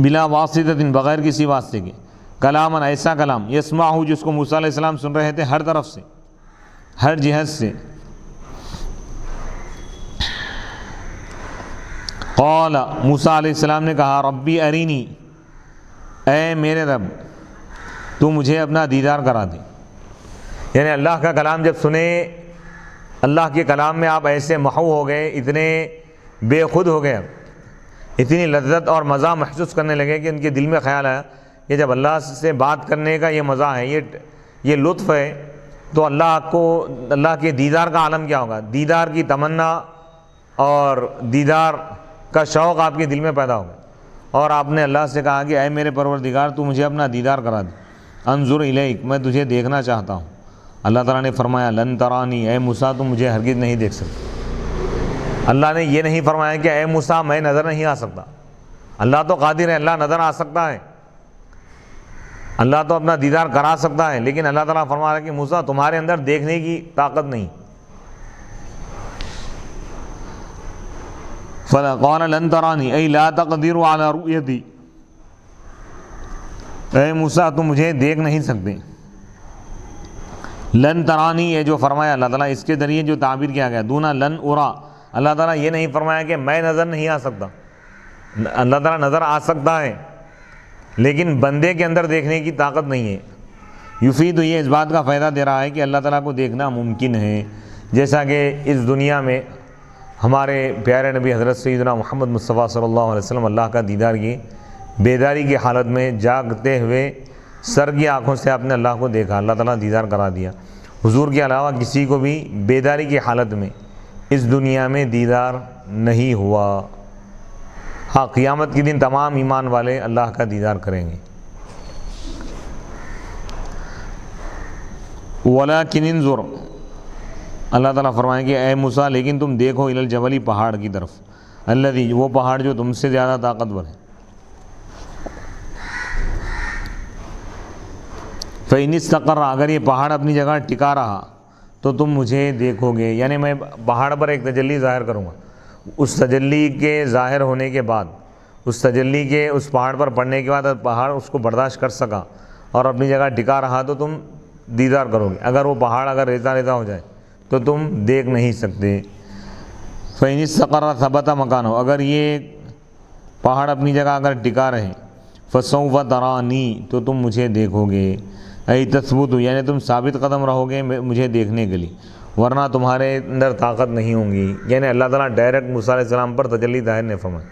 بلا واسطہ، بغیر کسی واسطے کے، کلاماً، ایسا کلام، یسمعہ، جس کو موسیٰ علیہ السلام سن رہے تھے ہر طرف سے، ہر جہت سے۔ قال، موسیٰ علیہ السلام نے کہا، ربی ارینی، اے میرے رب تو مجھے اپنا دیدار کرا دے، یعنی اللہ کا کلام جب سنے، اللہ کے کلام میں آپ ایسے محو ہو گئے، اتنے بے خود ہو گئے، اتنی لذت اور مزہ محسوس کرنے لگے کہ ان کے دل میں خیال آیا کہ جب اللہ سے بات کرنے کا یہ مزہ ہے، یہ لطف ہے، تو اللہ کے دیدار کا عالم کیا ہوگا، دیدار کی تمنا اور دیدار کا شوق آپ کے دل میں پیدا ہوگا، اور آپ نے اللہ سے کہا کہ اے میرے پروردگار تو مجھے اپنا دیدار کرا دے، انظر الیک، میں تجھے دیکھنا چاہتا ہوں۔ اللہ تعالیٰ نے فرمایا، لن ترانی، اے موسیٰ تم مجھے ہرگز نہیں دیکھ سکتے۔ اللہ نے یہ نہیں فرمایا کہ اے موسیٰ میں نظر نہیں آ سکتا، اللہ تو قادر ہے، اللہ نظر آ سکتا ہے، اللہ تو اپنا دیدار کرا سکتا ہے، لیکن اللہ تعالیٰ فرما رہا ہے کہ موسیٰ تمہارے اندر دیکھنے کی طاقت نہیں۔ قال لن ترانی ای لا تقدر علی رؤیتی، اے موسیٰ تم مجھے دیکھ نہیں سکتے۔ لن ترانی، یہ جو فرمایا اللہ تعالیٰ، اس کے ذریعے جو تعبیر کیا گیا، دونا لن ارا، اللہ تعالیٰ یہ نہیں فرمایا کہ میں نظر نہیں آ سکتا، اللہ تعالیٰ نظر آ سکتا ہے لیکن بندے کے اندر دیکھنے کی طاقت نہیں ہے۔ یفید، یہ اس بات کا فائدہ دے رہا ہے کہ اللہ تعالیٰ کو دیکھنا ممکن ہے، جیسا کہ اس دنیا میں ہمارے پیارے نبی حضرت سیدنا محمد مصطفیٰ صلی اللہ علیہ وسلم اللہ کا دیدار کی بیداری کی حالت میں جاگتے ہوئے سر کی آنکھوں سے آپ نے اللہ کو دیکھا، اللہ تعالیٰ دیدار کرا دیا۔ حضور کے علاوہ کسی کو بھی بیداری کی حالت میں اس دنیا میں دیدار نہیں ہوا۔ ہاں، قیامت کے دن تمام ایمان والے اللہ کا دیدار کریں گے۔ وَلَكِنِ انظُرْ، اللہ تعالیٰ فرمائیں کہ اے موسیٰ لیکن تم دیکھو الی الجبل، پہاڑ کی طرف، الذی، وہ پہاڑ جو تم سے زیادہ طاقتور ہے، فَإِنِ اسْتَقَرَّ، اگر یہ پہاڑ اپنی جگہ ٹکا رہا تو تم مجھے دیکھو گے، یعنی میں پہاڑ پر ایک تجلی ظاہر کروں گا، اس تجلی کے ظاہر ہونے کے بعد، اس تجلی کے اس پہاڑ پر پڑنے کے بعد پہاڑ اس کو برداشت کر سکا اور اپنی جگہ ٹکا رہا تو تم دیدار کرو گے، اگر وہ پہاڑ اگر ریزہ ریزہ ہو جائے تو تم دیکھ نہیں سکتے۔ فَإِنِ اسْتَقَرَّ ثَبَتَ مَكَانُهُ، اگر یہ پہاڑ اپنی جگہ اگر ٹکا رہے، فَسَوْفَ تَرَانِي، تو تم مجھے دیکھو گے، ای تثبت، یعنی تم ثابت قدم رہو گے مجھے دیکھنے کے لیے، ورنہ تمہارے اندر طاقت نہیں ہوں گی۔ یعنی اللہ تعالیٰ ڈائریکٹ موسیٰ علیہ السلام پر تجلی ظاہر نہیں فرمائی،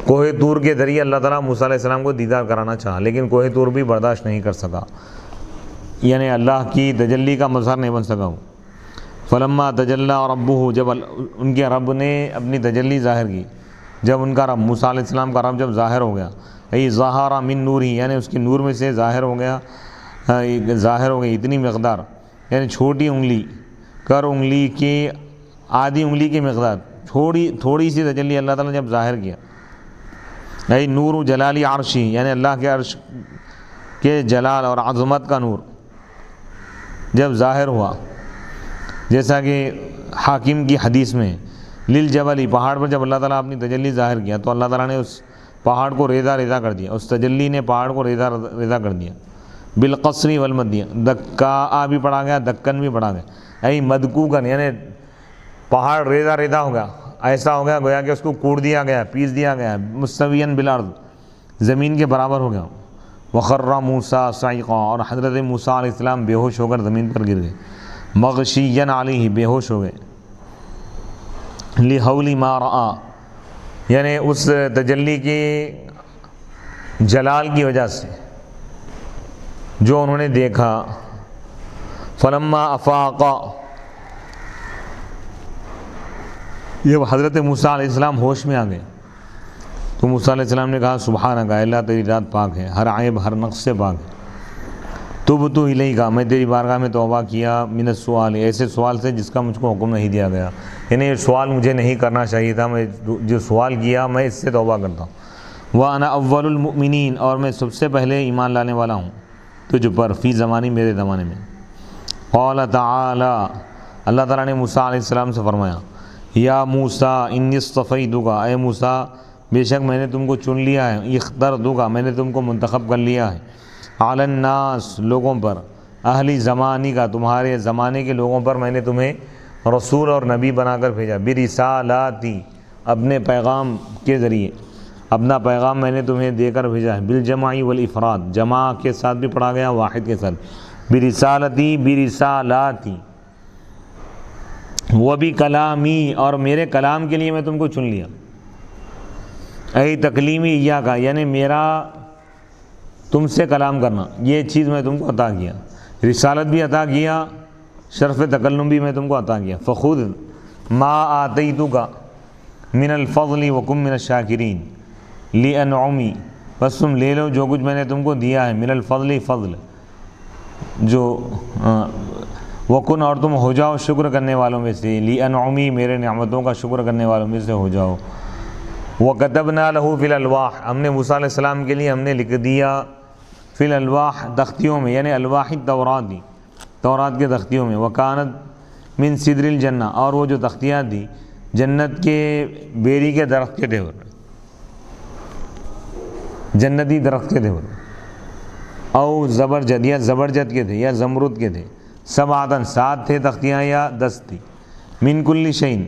کوہ طور کے ذریعے اللہ تعالیٰ موسیٰ علیہ السلام کو دیدار کرانا چاہا، لیکن کوہ طور بھی برداشت نہیں کر سکا، یعنی اللہ کی تجلی کا مظہر نہیں بن سکا وہ۔ فلما تجلی ربہ، جب ان کے رب نے اپنی تجلی ظاہر کی، جب ان کا رب موسیٰ علیہ السلام کا رب جب ظاہر ہو گیا، ای ظہر من نور ہی، یعنی اس کے نور میں سے ظاہر ہو گئی اتنی مقدار، یعنی چھوٹی انگلی، کر انگلی کی آدھی انگلی کی مقدار، تھوڑی سی تجلی اللہ تعالیٰ نے جب ظاہر کیا، ای نور جلالی عرشی، یعنی اللہ کے عرش کے جلال اور عظمت کا نور جب ظاہر ہوا، جیسا کہ حاکم کی حدیث میں للجبل، پہاڑ پر جب اللہ تعالیٰ اپنی تجلی ظاہر کیا تو اللہ تعالیٰ نے اس پہاڑ کو ریزہ ریزہ کر دیا، اس تجلی نے پہاڑ کو ریزہ ریزہ کر دیا۔ بالقصر والمدیہ، دکا بھی پڑھا گیا، دکن بھی پڑھا گیا، ای مدکوکن یعنی پہاڑ ریزہ ریزہ ہو گیا، ایسا ہو گیا گویا کہ اس کو کوڑ دیا گیا، پیس دیا گیا، مستویاً بالارض، زمین کے برابر ہو گیا۔ وخر موسیٰ صعقا، اور حضرت موسیٰ علیہ السلام بے ہوش ہو کر زمین پر گر گئے، مغشیاً علیہ، بے ہوش ہو گئے، لحول ما رآ، یعنی اس تجلی کی جلال کی وجہ سے جو انہوں نے دیکھا۔ فلما افاق، یہ حضرت موسیٰ علیہ السلام ہوش میں آ گئے تو موسیٰ علیہ السلام نے کہا سبحانک، اللہ تیری ذات پاک ہے، ہر عیب ہر نقص سے پاک ہے۔ تبت الیک، میں تیری بارگاہ میں توبہ کیا، من السؤال، ایسے سوال سے جس کا مجھ کو حکم نہیں دیا گیا، یعنی یہ سوال مجھے نہیں کرنا چاہیے تھا، میں جو سوال کیا میں اس سے توبہ کرتا ہوں۔ وَأَنَا أَوَّلُ الْمُؤْمِنِينَ، اور میں سب سے پہلے ایمان لانے والا ہوں تجھ پر، فی زمانی، میرے زمانے میں۔ قال تعالی، اللہ تعالیٰ نے موسیٰ علیہ السلام سے فرمایا، یا موسیٰ انی اصطفیتک، اے موسیٰ بے شک میں نے تم کو چن لیا ہے، اخترتک، میں نے تم کو منتخب کر لیا ہے، علی الناس، لوگوں پر، اہلی زمانی کا، تمہارے زمانے کے لوگوں پر میں نے تمہیں رسول اور نبی بنا کر بھیجا، برسالاتی، اپنے پیغام کے ذریعے، اپنا پیغام میں نے تمہیں دے کر بھیجا ہے، بالجمع والافراد، جمع کے ساتھ بھی پڑھا گیا، واحد کے ساتھ، برسالتی برسالاتی، وبکلامی، اور میرے کلام کے لیے میں تم کو چن لیا، اے تکلیمی ایاک، یعنی میرا تم سے کلام کرنا، یہ چیز میں تم کو عطا کیا، رسالت بھی عطا کیا، شرف تکلم بھی میں تم کو عطا کیا۔ فخذ ما آتیتک من الفضل وکن من الشاکرین لانعمی، بس تم لے لو جو کچھ میں نے تم کو دیا ہے، من الفضل، فضل جو وکن، اور تم ہو جاؤ شکر کرنے والوں میں سے، لانعمی، میرے نعمتوں کا شکر کرنے والوں میں سے ہو جاؤ۔ وَكَتَبْنَا لَهُ فِي الْأَلْوَاحِ، ہم نے موسیٰ علیہ السلام کے لیے ہم نے لکھ دیا، فی الالواح، تختیوں میں، یعنی الواح التورات دی، تورات کے تختیوں میں، وکانت من صدر الجنہ، اور وہ جو تختیاں تھی جنت کے بیری کے درخت کے تھے، جنتی درخت کے تھے، او زبرجد، یا زبرجد کے تھے، یا زمرد کے تھے، سبعتن، 7 تھے تختیاں یا 10 تھی، من کل شیء،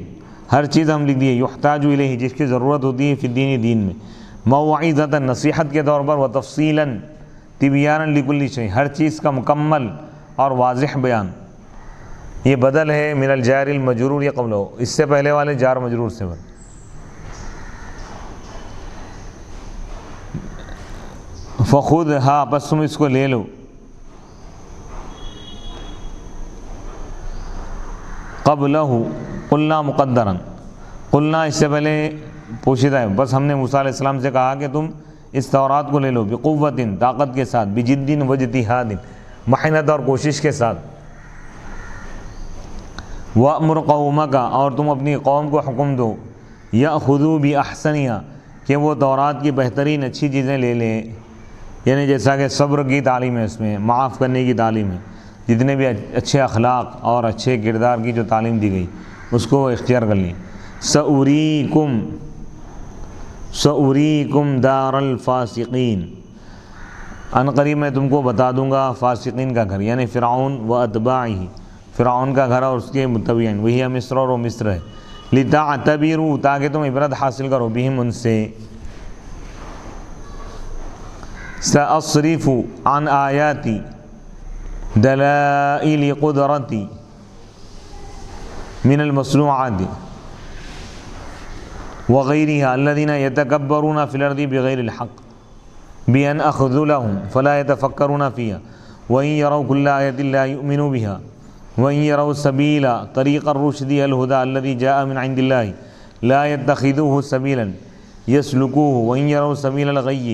ہر چیز ہم لکھ دیے، یحتاج الیہ، جس کی ضرورت ہوتی ہے، فی الدین، دین میں، موعظۃ، نصیحت کے طور پر، وتفصیلا، تبیانا لکل شیء، ہر چیز کا مکمل اور واضح بیان۔ یہ بدل ہے من الجار المجرور یا قبلہ، اس سے پہلے والے جار مجرور سے بدل۔ فخذھا، پس تم اس کو لے لو، قبلہ، قلنا مقدرا، قلنا اس سے پہلے پوشیدہ ہے، بس ہم نے موسیٰ علیہ السلام سے کہا کہ تم اس تورات کو لے لو، بقوت، طاقت کے ساتھ، بجد واجتہاد، محنت اور کوشش کے ساتھ، وَأْمُرْ قَوْمَكَ، اور تم اپنی قوم کو حکم دو، يَأْخُذُوا بِأَحْسَنِهَا، کہ وہ تورات کی بہترین اچھی چیزیں لے لیں، یعنی جیسا کہ صبر کی تعلیم ہے، اس میں معاف کرنے کی تعلیم ہے، جتنے بھی اچھے اخلاق اور اچھے کردار کی جو تعلیم دی گئی اس کو اختیار کر لیں۔ سأُرِيكُمْ دَارَ الْفَاسِقِينَ، ان قریب میں تم کو بتا دوں گا فاسقین کا گھر، یعنی فرعون و اتباعہ، فرعون کا گھر اور اس کے متبعین، وہی مصر، اور وہ مصر ہے، لِتَعْتَبِرُوا، تاکہ تم عبرت حاصل کرو، بہم، ان سے۔ سأصرف عن آیاتی دلائل قدرتی من المصنوعات وغيرها الذين يتكبرون في الأرض بغير الحق بأن أخذ لهم فلا يتفكرون فيها وإن يروا كل آية لا يؤمنوا بها وإن يروا سبيل طريق الرشد الهدى الذي جاء من عند الله لا يتخذوه سبيلا يسلكوه وإن يروا سبيل الغي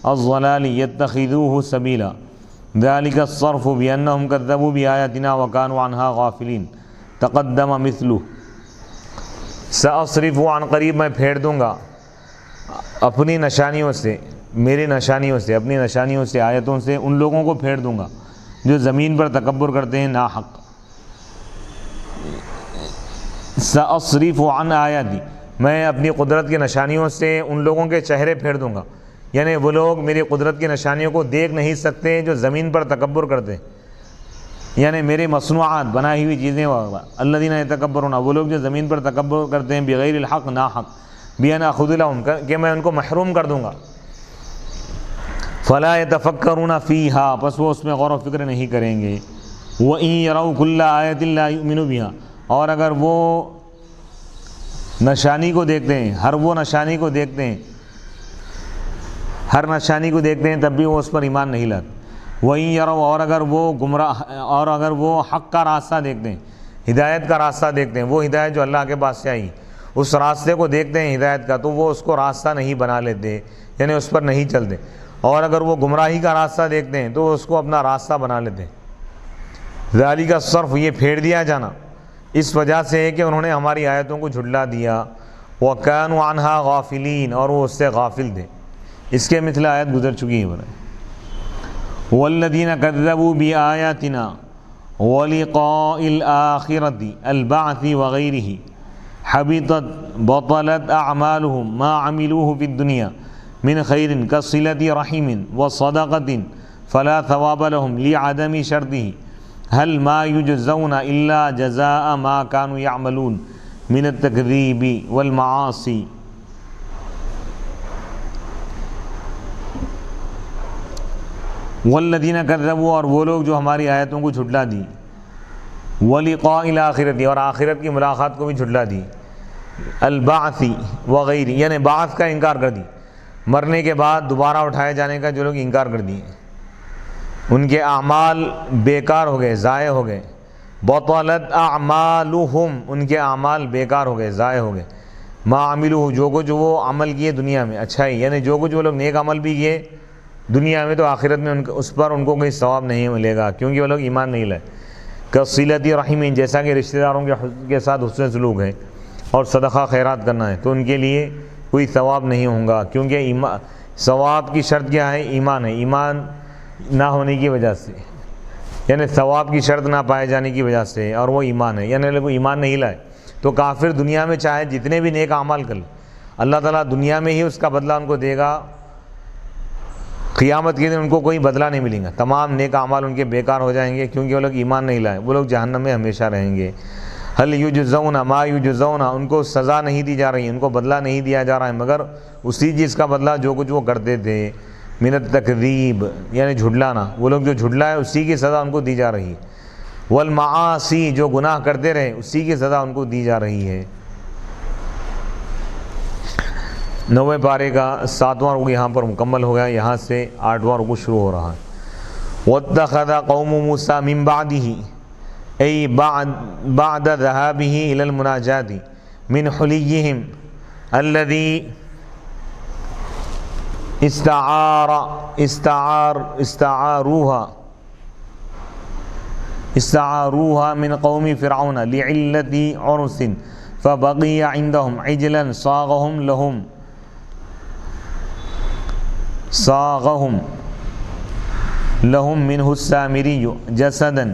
الضلال يتخذوه سبيلا ذلك الصرف بأنهم كذبوا بآياتنا وكانوا عنها غافلين تقدم مثله۔ سأصرف، عن قریب میں پھیر دوں گا اپنی نشانیوں سے، میری نشانیوں سے، اپنی نشانیوں سے، آیتوں سے، ان لوگوں کو پھیر دوں گا جو زمین پر تکبر کرتے ہیں ناحق، سأصرف عن آیاتی، میں اپنی قدرت کی نشانیوں سے ان لوگوں کے چہرے پھیر دوں گا، یعنی وہ لوگ میری قدرت کی نشانیوں کو دیکھ نہیں سکتے جو زمین پر تکبر کرتے، یعنی میری مصنوعات بنائی ہوئی چیزیں الذین یتکبرون، وہ لوگ جو زمین پر تکبر کرتے ہیں بغیر الحق، نا حق، بأن آخذ لهم، کہ میں ان کو محروم کر دوں گا، فلا یتفکرون فیہا، پس وہ اس میں غور و فکر نہیں کریں گے، وَإِن يَرَوْا كُلَّ آیَةٍ لَا يُؤْمِنُوا بِهَا، اور اگر وہ نشانی کو دیکھتے ہیں، ہر نشانی کو دیکھتے ہیں تب بھی وہ اس پر ایمان نہیں لاتے، وَإِن يَرَوْا، اور اگر وہ حق کا راستہ دیکھتے ہیں، ہدایت کا راستہ دیکھتے ہیں، وہ ہدایت جو اللہ کے پاس سے آئی، اس راستے کو دیکھتے ہیں ہدایت کا، تو وہ اس کو راستہ نہیں بنا لیتے، یعنی اس پر نہیں چلتے، اور اگر وہ گمراہی کا راستہ دیکھتے ہیں تو اس کو اپنا راستہ بنا لیتے ہیں۔ ذالک الصرف، یہ پھیر دیا جانا اس وجہ سے ہے کہ انہوں نے ہماری آیتوں کو جھٹلا دیا، وَكَانُوا عَنْهَا غَافِلِينَ، اور وہ اس سے غافل تھے۔ اس کے مثل آیت گزر چکی ہے۔ وَالَّذِينَ كَذَّبُوا بِآيَاتِنَا وَلِقَاءِ الْآخِرَةِ الْبَعْثِ وَغَيْرِهِ حَبِطَتْ بَطَلَتْ أَعْمَالُهُمْ مَا عَمِلُوهُ فِي الدُّنْيَا مِنْ خَيْرٍ كَصِلَةِ رَحِمٍ وَصَدَقَةٍ فَلَا ثَوَابَ لَهُمْ لِعَدَمِ شَرْطِهِ هل ما يجزون إلا جزاء ما كانوا يعملون من التكذيب والمعاصي۔ والذین کذبوا، اور وہ لوگ جو ہماری آیتوں کو جھٹلا دی، ولقاء الآخرۃ، اور آخرت کی ملاقات کو بھی جھٹلا دی، البعث وغیرہ، یعنی بعث کا انکار کر دی، مرنے کے بعد دوبارہ اٹھائے جانے کا جو لوگ انکار کر دیے، ان کے اعمال بیکار ہو گئے، ضائع ہو گئے، بطلت اعمالہم، ان کے اعمال بیکار ہو گئے، ضائع ہو گئے، ما عملوہ، جو کچھ وہ عمل کیے دنیا میں اچھائی، یعنی جو کچھ وہ لوگ نیک عمل بھی کیے دنیا میں، تو آخرت میں اس پر ان کو کوئی ثواب نہیں ملے گا، کیونکہ وہ لوگ ایمان نہیں لائے۔ کصلۃ رحم، جیسا کہ رشتہ داروں کے ساتھ حسن سلوک ہے اور صدقہ خیرات کرنا ہے، تو ان کے لیے کوئی ثواب نہیں ہوگا، کیونکہ ثواب کی شرط کیا ہے؟ ایمان ہے، ایمان نہ ہونے کی وجہ سے، یعنی ثواب کی شرط نہ پائے جانے کی وجہ سے، اور وہ ایمان ہے، یعنی وہ ایمان نہیں لائے تو کافر دنیا میں چاہے جتنے بھی نیک اعمال کر لے، اللہ تعالیٰ دنیا میں ہی اس کا بدلہ ان کو دے گا، قیامت کے دن ان کو کوئی بدلہ نہیں ملے گا، تمام نیک اعمال ان کے بیکار ہو جائیں گے، کیونکہ وہ لوگ ایمان نہیں لائے، وہ لوگ جہنم میں ہمیشہ رہیں گے۔ هل یجزون ما یجزون، ان کو سزا نہیں دی جا رہی، ان کو بدلہ نہیں دیا جا رہا ہے مگر اسی چیز کا بدلہ جو کچھ وہ کرتے تھے، من التکذیب، یعنی جھٹلانا، وہ لوگ جو جھٹلائے اسی کی سزا ان کو دی جا رہی ہے، والمعاصی، جو گناہ کرتے رہے اسی کی سزا ان کو دی جا رہی ہے۔ 9ویں پارے کا 7واں رکوع یہاں پر مکمل ہو گیا، یہاں سے 8واں رکوع شروع ہو رہا ہے۔ واتخذ قوم موسیٰ من بعدہ، ای بعد ذہابہ الی المناجات، من حلیہم الذی استعاروها من قوم فرعون لعلة عرس فبقي عندهم عجلا صاغهم منه السامري جسدا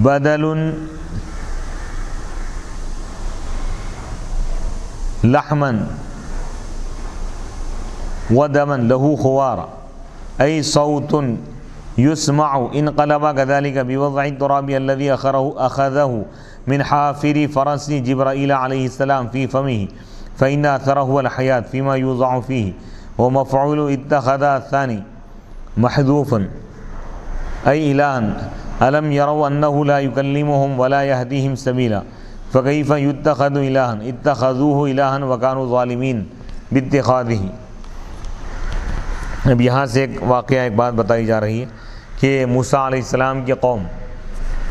بدل لحما ودما له خوار، أي صوت يسمع انقلب كذلك بوضع التراب الذي أخذه من حافر فرس جبرائيل عليه السلام في فمه، فإن أثره هو الحياة فيما يوضع فيه، ومفعول اتخذ الثاني محذوف، أي إلها ألم يروا أنه لا يكلمهم ولا يهديهم سبيلا، فكيف يتخذ إلها، اتخذوه إلها وكانوا ظالمين باتخاذه۔ اب یہاں سے ایک واقعہ، ایک بات بتائی جا رہی ہے کہ موسیٰ علیہ السلام کی قوم،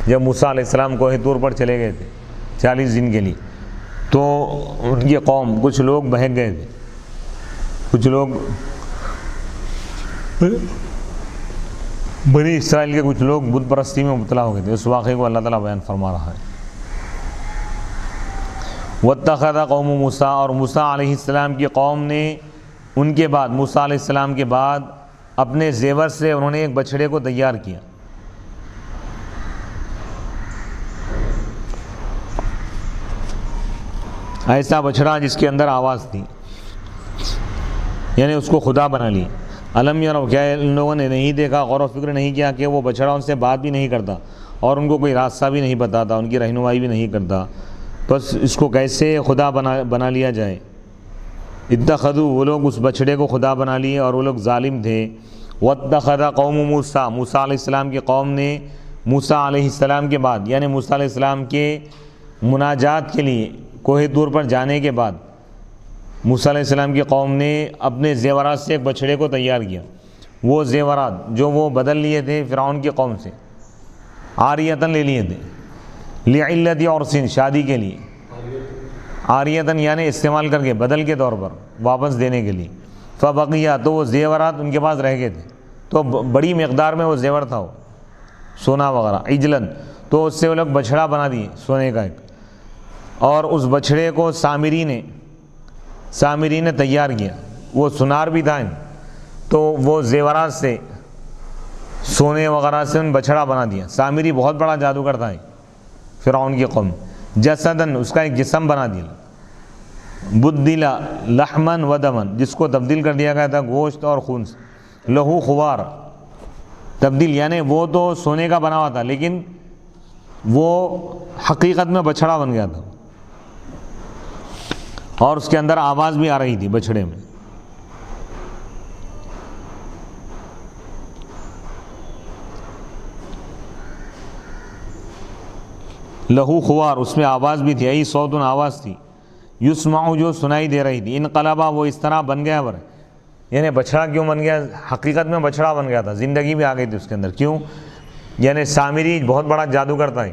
جب موسیٰ علیہ السلام کوہ طور پر چلے گئے تھے 40 دن کے لیے، تو ان کی قوم کچھ لوگ بہک گئے تھے، کچھ لوگ بنی اسرائیل کے کچھ لوگ بت پرستی میں مبتلا ہو گئے تھے۔ اس واقعے کو اللہ تعالیٰ بیان فرما رہا ہے۔ واتخذ قوم موسیٰ، اور موسیٰ علیہ السلام کی قوم نے ان کے بعد، موسیٰ علیہ السلام کے بعد اپنے زیور سے انہوں نے ایک بچھڑے کو تیار کیا، ایسا بچھڑا جس کے اندر آواز تھی، یعنی اس کو خدا بنا لی۔ علم یرو، کیا ان لوگوں نے نہیں دیکھا، غور و فکر نہیں کیا کہ وہ بچھڑا ان سے بات بھی نہیں کرتا اور ان کو کوئی راستہ بھی نہیں بتاتا، ان کی رہنمائی بھی نہیں کرتا، بس اس کو کیسے خدا بنا لیا جائے۔ اتخذوا، وہ لوگ اس بچھڑے کو خدا بنا لیے اور وہ لوگ ظالم تھے۔ واتخذ قوم موسیٰ، موسیٰ علیہ السلام کی قوم نے موسیٰ علیہ السلام کے بعد، یعنی موسیٰ علیہ السلام کے مناجات کے لیے کوہ طور پر جانے کے بعد موسیٰ علیہ السلام کی قوم نے اپنے زیورات سے ایک بچھڑے کو تیار کیا۔ وہ زیورات جو وہ بدل لیے تھے فرعون کی قوم سے، عاریتاً لے لیے تھے، لعلت عرس، شادی کے لیے، عاریتاً یعنی استعمال کر کے، بدل کے طور پر واپس دینے کے لیے۔ فبقیہ، تو وہ زیورات ان کے پاس رہ گئے تھے، تو بڑی مقدار میں وہ زیور تھا، وہ سونا وغیرہ، عجلن، تو اس سے وہ لوگ بچھڑا بنا دیے سونے کا ایک، اور اس بچھڑے کو سامری نے تیار کیا، وہ سنار بھی تھا، تو وہ زیورات سے، سونے وغیرہ سے ان بچھڑا بنا دیا۔ سامری بہت بڑا جادوگر تھا فرعون کی قوم۔ جسدن، اس کا ایک جسم بنا دیا، بدلا لحمن و دمن، جس کو تبدیل کر دیا گیا تھا گوشت اور خون سے، لہو خوار، تبدیل یعنی وہ تو سونے کا بنا ہوا تھا لیکن وہ حقیقت میں بچھڑا بن گیا تھا، اور اس کے اندر آواز بھی آ رہی تھی بچھڑے میں۔ لہو خوار، اس میں آواز بھی تھی، ای صوتن، آواز تھی، یسمع، جو سنائی دے رہی تھی۔ انقلبا، وہ اس طرح بن گیا، یعنی بچھڑا کیوں بن گیا؟ حقیقت میں بچھڑا بن گیا تھا، زندگی بھی آ گئی تھی اس کے اندر۔ کیوں؟ یعنی سامری بہت بڑا جادوگر تھا،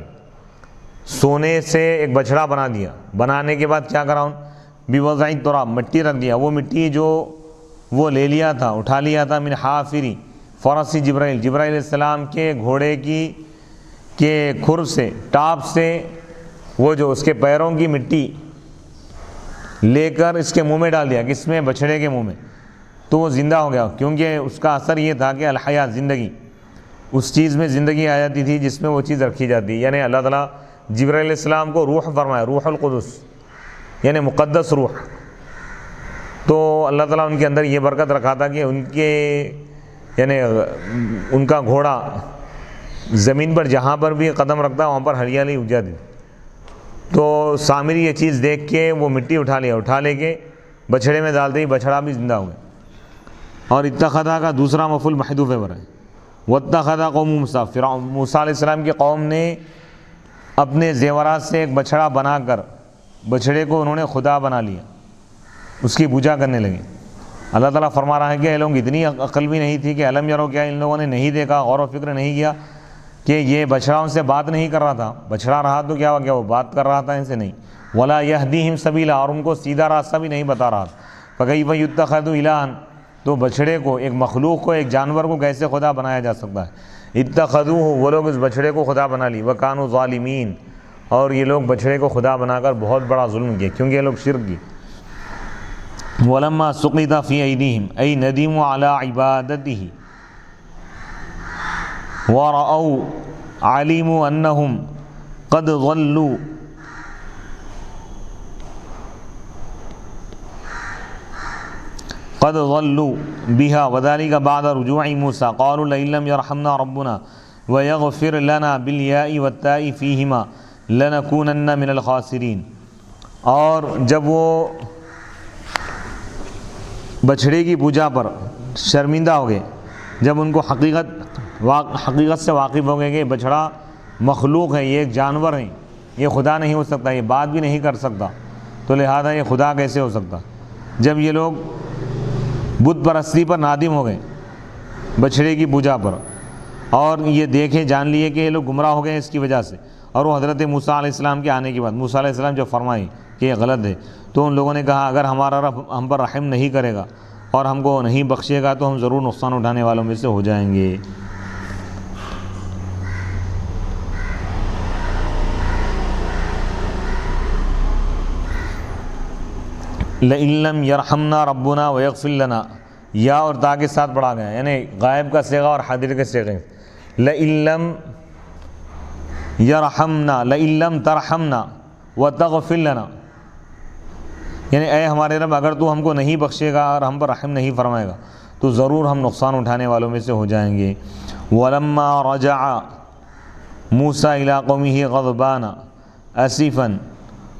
سونے سے ایک بچھڑا بنا دیا، بنانے کے بعد کیا کرا، بوضع تراب، مٹی رکھ دیا، وہ مٹی جو وہ لے لیا تھا، اٹھا لیا تھا، من حافری فرسی جبرائیل، جبرائیل علیہ السلام کے گھوڑے کے کھر سے، ٹاپ سے، وہ جو اس کے پیروں کی مٹی لے کر اس کے منہ میں ڈال دیا، کس میں؟ بچھڑے کے منہ میں، تو وہ زندہ ہو گیا، کیونکہ اس کا اثر یہ تھا کہ الحیات، زندگی، اس چیز میں زندگی آ جاتی تھی جس میں وہ چیز رکھی جاتی، یعنی اللہ تعالیٰ جبرائیل علیہ السلام کو روح فرمایا، روح القدس، یعنی مقدس روح، تو اللہ تعالیٰ ان کے اندر یہ برکت رکھا تھا کہ یعنی ان کا گھوڑا زمین پر جہاں پر بھی قدم رکھتا وہاں پر ہریالی اگ جاتی۔ تو سامری یہ چیز دیکھ کے وہ مٹی اٹھا لے کے بچھڑے میں ڈالتے ہی بچھڑا بھی زندہ ہو گیا۔ اور اتخذا کا دوسرا مفعول محذوف ہے، واتخذ قوم موسیٰ، موسیٰ علیہ السلام کی قوم نے اپنے زیورات سے ایک بچھڑا بنا کر، بچھڑے کو انہوں نے خدا بنا لیا، اس کی پوجا کرنے لگے۔ اللہ تعالیٰ فرما رہا ہے کہ یہ لوگ اتنی عقل بھی نہیں تھی کہ علم یرو، کیا ان لوگوں نے نہیں دیکھا، غور و فکر نہیں کیا کہ یہ بچھڑا ان سے بات نہیں کر رہا تھا، بچھڑا رہا تو کیا ہوا، کیا وہ بات کر رہا تھا ان سے؟ نہیں۔ ولا یہدیہم سبیلا، اور ان کو سیدھا راستہ بھی نہیں بتا رہا تھا۔ فکیف یتخذ الہا، تو بچھڑے کو، ایک مخلوق کو، ایک جانور کو کیسے خدا بنایا جا سکتا ہے؟ اتخذوہ، وہ لوگ اس بچھڑے کو خدا بنا لی، وکانوا ظالمین، اور یہ لوگ بچھڑے کو خدا بنا کر بہت بڑا ظلم کیا، کیونکہ یہ لوگ شرک کی۔ وَلَمَّا سُقِطَ فِي أَيْدِيهِمْ أَيْ نَدِمُوا عَلَىٰ عِبَادَتِهِ وَرَأَوْا عَلِمُوا أَنَّهُمْ قَدْ ضَلُّوا بِهَا وَذَلِكَ بَعْدَ رُجُوعِ مُوسَىٰ قَالُوا لَئِن لَّمْ يَرْحَمْنَا رَبُّنَا وَيَغْفِرْ لَنَا بِالْيَاءِ وَالتَّاءِ فِيهِمَا لَنَكُونَنَّ مِنَ الْخَاسِرِينَ۔ اور جب وہ بچھڑے کی پوجا پر شرمندہ ہو گئے، جب ان کو حقیقت سے واقف ہو گئے کہ بچھڑا مخلوق ہے، یہ ایک جانور ہے، یہ خدا نہیں ہو سکتا، یہ بات بھی نہیں کر سکتا، تو لہذا یہ خدا کیسے ہو سکتا؟ جب یہ لوگ بت پرستی پر نادم ہو گئے، بچھڑے کی پوجا پر، اور یہ جان لیے کہ یہ لوگ گمراہ ہو گئے اس کی وجہ سے، اور وہ حضرت موسیٰ علیہ السلام کے آنے کے بعد موسیٰ علیہ السلام جو فرمائے کہ یہ غلط ہے، تو ان لوگوں نے کہا اگر ہمارا رب ہم پر رحم نہیں کرے گا اور ہم کو نہیں بخشے گا تو ہم ضرور نقصان اٹھانے والوں میں سے ہو جائیں گے۔ لئن لم یرحمنا ربنا ویغفر لنا، یا اور تا کے ساتھ پڑھا گیا، یعنی غائب کا صیغہ اور حاضر کے صیغے، لئن لم یرحمنا، لئن لم ترحمنا وتغفر لنا، یعنی اے ہمارے رب اگر تو ہم کو نہیں بخشے گا اور ہم پر رحم نہیں فرمائے گا تو ضرور ہم نقصان اٹھانے والوں میں سے ہو جائیں گے۔ وَلَمَّا رَجَعَ مُوسَىٰ إِلَىٰ قَوْمِهِ غَضْبَانَ آسِفًا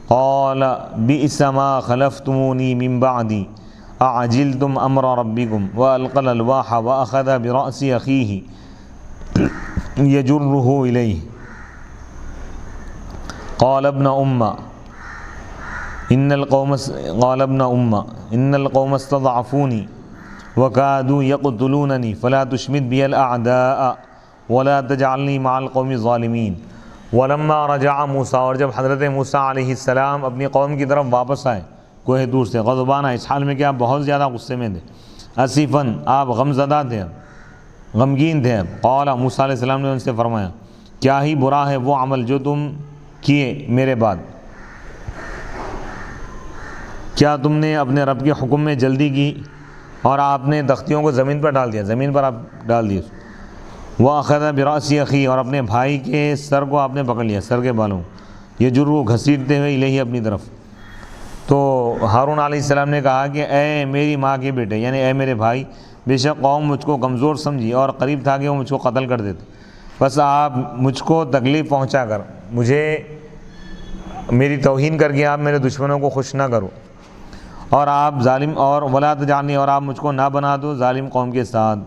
قَالَ بِئْسَ مَا خَلَفْتُمُونِي مِن بَعْدِي أَعَجِلْتُمْ أَمْرَ رَبِّكُمْ وَأَلْقَى الْأَلْوَاحَ وَأَخَذَ بِرَأْسِ أَخِيهِ يَجُرُّهُ إِلَيْهِ قَالَ ابْنَ أُمَّ إِنَّ الْقَوْمَ اسْتَضْعَفُونِي وَكَادُوا يَقْتُلُونَنِي فَلَا تُشْمِتْ بِيَ الْأَعْدَاءَ وَلَا تَجْعَلْنِي مَعَ الْقَوْمِ الظَّالِمِينَ۔ وَلَمَّا رَجَعَ مُوسَىٰ، اور جب حضرت موسیٰ علیہ السلام اپنی قوم کی طرف واپس آئے کوہ طور سے، غضبانہ، اس حال میں کہ آپ بہت زیادہ غصے میں تھے، اسفاً، آپ غم زدہ تھے، غمگین تھے۔ قال، موسیٰ علیہ السلام نے ان سے فرمایا کیا ہی برا ہے وہ عمل جو تم کیے میرے بعد، کیا تم نے اپنے رب کے حکم میں جلدی کی اور آپ نے تختیوں کو زمین پر ڈال دیا، زمین پر آپ ڈال دیے۔ وَأَخَذَ بِرَأْسِ أَخِيهِ، اور اپنے بھائی کے سر کو آپ نے پکڑ لیا، سر کے بالوں، یجرُّ، گھسیٹتے ہوئے، الیہ، اپنی طرف۔ تو ہارون علیہ السلام نے کہا کہ اے میری ماں کے بیٹے، یعنی اے میرے بھائی، بے شک قوم مجھ کو کمزور سمجھی اور قریب تھا کہ وہ مجھ کو قتل کر دیتے، بس آپ مجھ کو تکلیف پہنچا کر، مجھے میری توہین کر کے آپ میرے دشمنوں کو خوش نہ کرو، اور آپ ظالم، اور ولا تجعلنی، اور آپ مجھ کو نہ بنا دو ظالم قوم کے ساتھ۔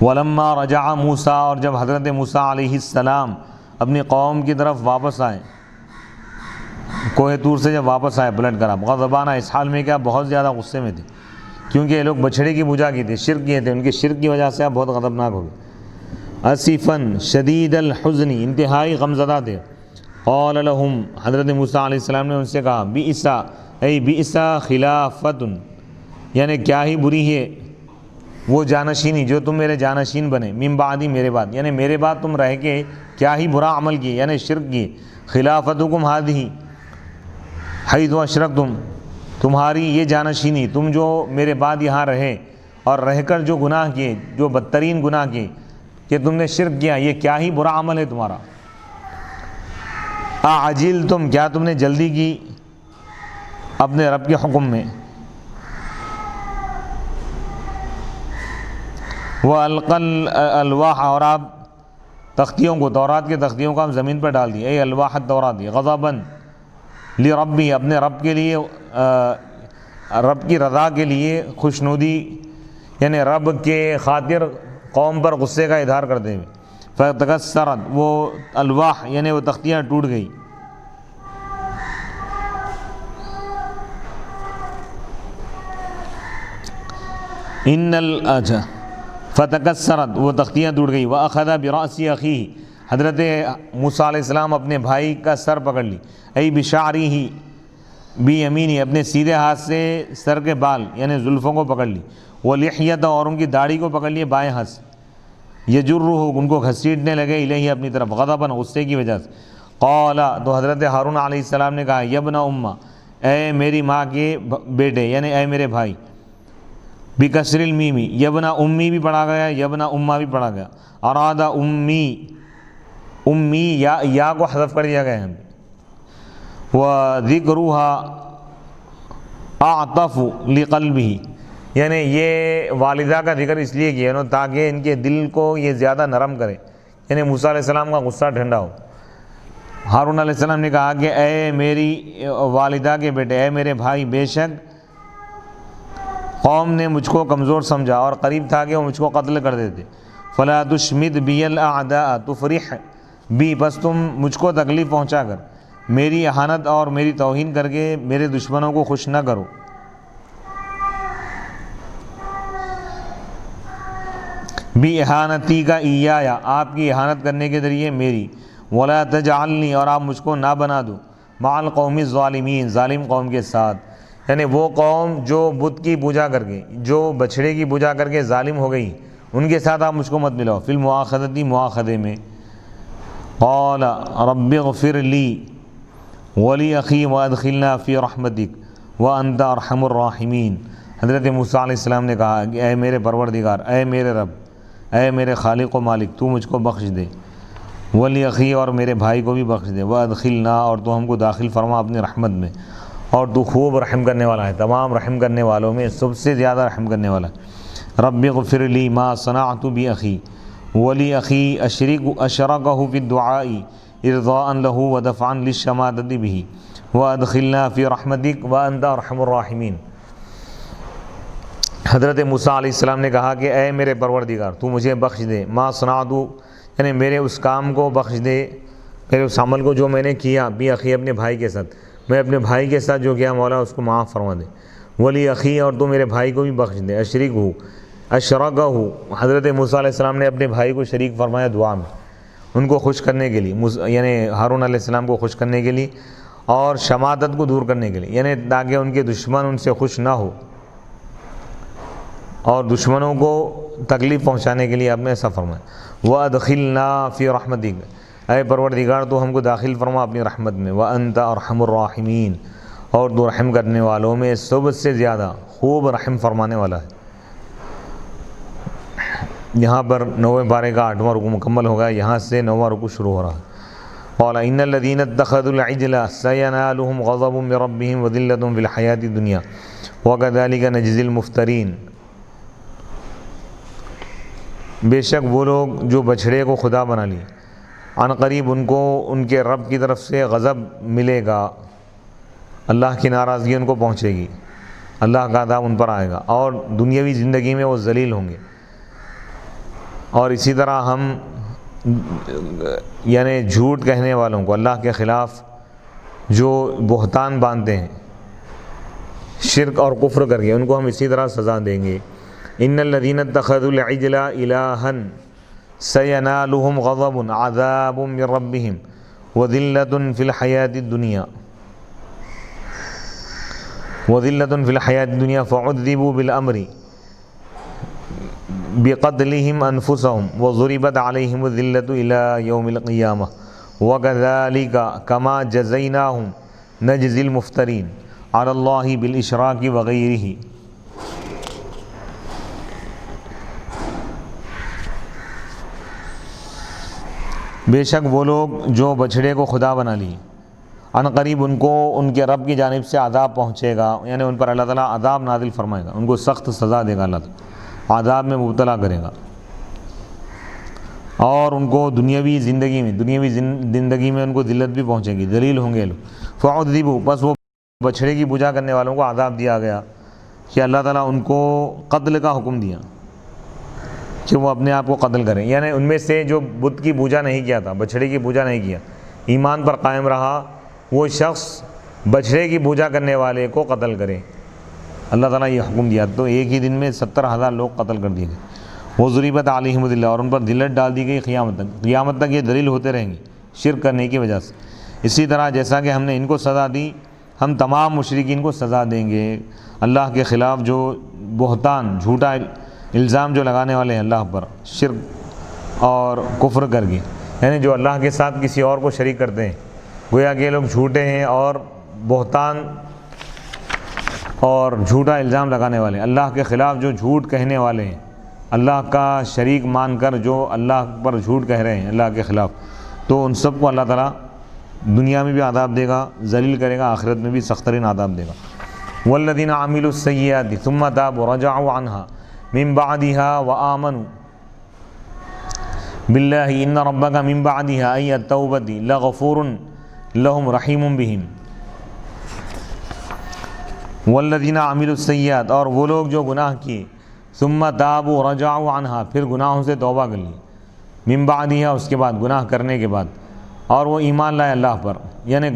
وَلَمَّا رَجَعَ مُوسَىٰ، اور جب حضرت موسیٰ علیہ السلام اپنی قوم کی طرف واپس آئے، کوہ طور سے جب واپس آئے پلٹ کر، آپ غضبانہ، اس حال میں کہ آپ بہت زیادہ غصے میں تھے، کیونکہ یہ لوگ بچھڑے کی پوجا کی تھی، شرک کیے تھے، ان کے شرک کی وجہ سے آپ بہت غضبناک ہو گئے۔ اسفاً شدید الحزن، انتہائی غمزدہ تھے۔ قال لهم، حضرت موسیٰ علیہ السلام نے ان سے کہا بئس، ای بئس خلافۃ، یعنی کیا ہی بری ہے وہ جانشینی جو تم میرے جانشین بنے، من بعدی، میرے بعد، یعنی میرے بعد تم رہ کے کیا ہی برا عمل کیے، یعنی شرک کیے۔ خلافتکم ہذہ حیث اشرکتم، تمہاری یہ جانشینی، تم جو میرے بعد یہاں رہے اور رہ کر جو گناہ کیے، جو بدترین گناہ کیے کہ تم نے شرک کیا، یہ کیا ہی برا عمل ہے تمہارا۔ اعجلتم، کیا تم نے جلدی کی اپنے رب کے حکم میں۔ وَأَلْقَى الْأَلْوَاحَ، اور آپ تختیوں کو، تورات کے تختیوں کو آپ زمین پر ڈال دیے، اے الواح التورات، غضباً لربی، اپنے رب کے لیے، رب کی رضا کے لیے، خوشنودی، یعنی رب کے خاطر قوم پر غصے کا اظہار کرتے ہوئے۔ فَتَكَسَّرَتْ، وہ الواح یعنی وہ تختیاں ٹوٹ گئی۔ فتکسرت، وہ تختیاں ٹوٹ گئی۔ وَأَخَذَ بِرَأْسِ أَخِيهِ، حضرت موسیٰ علیہ السلام اپنے بھائی کا سر پکڑ لی، ای بِشَعْرِهِ بِيَمِينِهِ، اپنے سیدھے ہاتھ سے سر کے بال یعنی زلفوں کو پکڑ لی، وَلِحْيَتَهُ، اور ان کی داڑھی کو پکڑ لیے بائیں ہاتھ سے، یجرُّهُ، ان کو گھسیٹنے لگے، الیہ، اپنی طرف، غضباً، غصے کی وجہ سے۔ قال، تو حضرت ہارون علیہ السلام نے کہا یبن امہ، اے میری ماں کے بیٹے، یعنی اے میرے بھائی، بکسر المیم، یبنا امی بھی پڑھا گیا، یبنا امہ بھی پڑھا گیا، ارادہ امی، امی یا کو حذف کر دیا گیا ہے۔ وذکرها اعطف لقلبہ، یعنی یہ والدہ کا ذکر اس لیے کیا تاکہ ان کے دل کو یہ زیادہ نرم کرے، یعنی موسیٰ علیہ السلام کا غصہ ٹھنڈا ہو۔ ہارون علیہ السلام نے کہا کہ اے میری والدہ کے بیٹے، اے میرے بھائی، بے شک قوم نے مجھ کو کمزور سمجھا اور قریب تھا کہ وہ مجھ کو قتل کر دیتے۔ فلا تشمت بی الاعداء تفرح بی، بس تم مجھ کو تکلیف پہنچا کر، میری اہانت اور میری توہین کر کے میرے دشمنوں کو خوش نہ کرو۔ بی احانتی کا ایایا، آپ کی احانت کرنے کے ذریعے میری، ولا تجعلنی، اور آپ مجھ کو نہ بنا دو، مع القوم الظالمین، ظالم قوم کے ساتھ، یعنی وہ قوم جو بت کی پوجا کر کے، جو بچھڑے کی پوجا کر کے ظالم ہو گئی، ان کے ساتھ آپ مجھ کو مت ملاؤ۔ فی المؤاخذتی، مؤاخذے میں۔ قال رب اغفر لی ولی اخی وادخلنا فی رحمتک وانت ارحم الراحمین، حضرت موسیٰ علیہ السلام نے کہا کہ اے میرے پروردگار، اے میرے رب، اے میرے خالق و مالک، تو مجھ کو بخش دے، ولی اخی، اور میرے بھائی کو بھی بخش دے، وادخلنا، اور تو ہم کو داخل فرما اپنی رحمت میں، اور تو خوب رحم کرنے والا ہے، تمام رحم کرنے والوں میں سب سے زیادہ رحم کرنے والا ہے۔ رب اغفر لی ما صنعت بأخی ولی اخی اشرکہ فی الدعاء ارضاء لہ ودفعا للشماتۃ بہ وادخلنا فی رحمتک وانت ارحم الراحمین۔ حضرت موسیٰ علیہ السلام نے کہا کہ اے میرے پروردگار تو مجھے بخش دے، ما صنعت یعنی میرے اس کام کو بخش دے، میرے اس عمل کو جو میں نے کیا بھی اخی اپنے بھائی کے ساتھ، میں اپنے بھائی کے ساتھ جو کیا مولا اس کو معاف فرما دے۔ ولی اخی اور تو میرے بھائی کو بھی بخش دے، اشرکہ حضرت موسیٰ علیہ السلام نے اپنے بھائی کو شریک فرمایا دعا میں، ان کو خوش کرنے کے لیے، یعنی ہارون علیہ السلام کو خوش کرنے کے لیے اور شماتت کو دور کرنے کے لیے، یعنی تاکہ ان کے دشمن ان سے خوش نہ ہو اور دشمنوں کو تکلیف پہنچانے کے لیے آپ نے ایسا فرمایا۔ وَأَدْخِلْنَا فِي رَحْمَتِكَ اے پروردگار تو ہم کو داخل فرما اپنی رحمت میں، وَأَنْتَ أَرْحَمُ الرَّاحِمِينَ اور تو رحم کرنے والوں میں سب سے زیادہ خوب رحم فرمانے والا ہے۔ یہاں پر 9ویں پارے کا 8واں رکوع مکمل ہوگا، یہاں سے 9واں رکوع شروع ہو رہا ہے۔ قال ان الذين اتخذوا العجل سينالهم غضب من ربهم وذلة في الحياة الدنيا وكذلك نجزي المفترين۔ بے شک وہ لوگ جو بچھڑے کو خدا بنا لی، عن قریب ان کو ان کے رب کی طرف سے غضب ملے گا، اللہ کی ناراضگی ان کو پہنچے گی، اللہ کا عذاب ان پر آئے گا اور دنیاوی زندگی میں وہ ذلیل ہوں گے۔ اور اسی طرح ہم یعنی جھوٹ کہنے والوں کو اللہ کے خلاف جو بہتان باندھتے ہیں شرک اور کفر کر کے، ان کو ہم اسی طرح سزا دیں گے۔ ان الذين اتخذوا العجل الها سينالهم غضب عذاب من ربهم وذلة في الحياة الدنيا فعذبوا بالامر بقتلهم انفسهم وضربت عليهم الذلة الى يوم القيامة وكذلك كما جزيناهم نجزي المفترين على الله بالاشراك وغيره۔ بے شک وہ لوگ جو بچھڑے کو خدا بنا لی، عن قریب ان کو ان کے رب کی جانب سے عذاب پہنچے گا، یعنی ان پر اللہ تعالیٰ عذاب نازل فرمائے گا، ان کو سخت سزا دے گا، اللہ تعالیٰ عذاب میں مبتلا کرے گا اور ان کو دنیاوی زندگی میں ان کو ذلت بھی پہنچے گی، ذلیل ہوں گے لوگ۔ فعذبوا بس وہ بچھڑے کی پوجا کرنے والوں کو عذاب دیا گیا کہ اللہ تعالیٰ ان کو قتل کا حکم دیا کہ وہ اپنے آپ کو قتل کریں، یعنی ان میں سے جو بت کی پوجا نہیں کیا تھا، بچھڑے کی پوجا نہیں کیا، ایمان پر قائم رہا، وہ شخص بچھڑے کی پوجا کرنے والے کو قتل کرے، اللہ تعالیٰ یہ حکم دیا۔ تو ایک ہی دن میں 70,000 لوگ قتل کر دیے گئے۔ وضربت علیہم الذلہ اور ان پر ذلت ڈال دی گئی قیامت تک یہ ذلیل ہوتے رہیں گے شرک کرنے کی وجہ سے۔ اسی طرح جیسا کہ ہم نے ان کو سزا دی، ہم تمام مشرکین کو سزا دیں گے، اللہ کے خلاف جو بہتان جھوٹا الزام جو لگانے والے ہیں اللہ پر شرک اور کفر کر کے، یعنی جو اللہ کے ساتھ کسی اور کو شریک کرتے ہیں، گویا کہ یہ لوگ جھوٹے ہیں اور بہتان اور جھوٹا الزام لگانے والے، اللہ کے خلاف جو جھوٹ کہنے والے ہیں، اللہ کا شریک مان کر جو اللہ پر جھوٹ کہہ رہے ہیں اللہ کے خلاف، تو ان سب کو اللہ تعالیٰ دنیا میں بھی عذاب دے گا، ذلیل کرے گا، آخرت میں بھی سخت ترین عذاب دے گا۔ والذین عملوا السیئات ثم تابوا ورجعوا عنها من بعدها وآمنوا باللہ ان ربک من بعدها ای التوبۃ لغفور لهم رحیم بہم۔ والذین عملوا السیئات اور وہ لوگ جو گناہ کیے، ثم تابوا ورجعوا عنها پھر گناہوں سے توبہ کر لی، من بعدها اس کے بعد گناہ کرنے کے بعد، اور وہ ایمان لائے اللہ پر، یعنی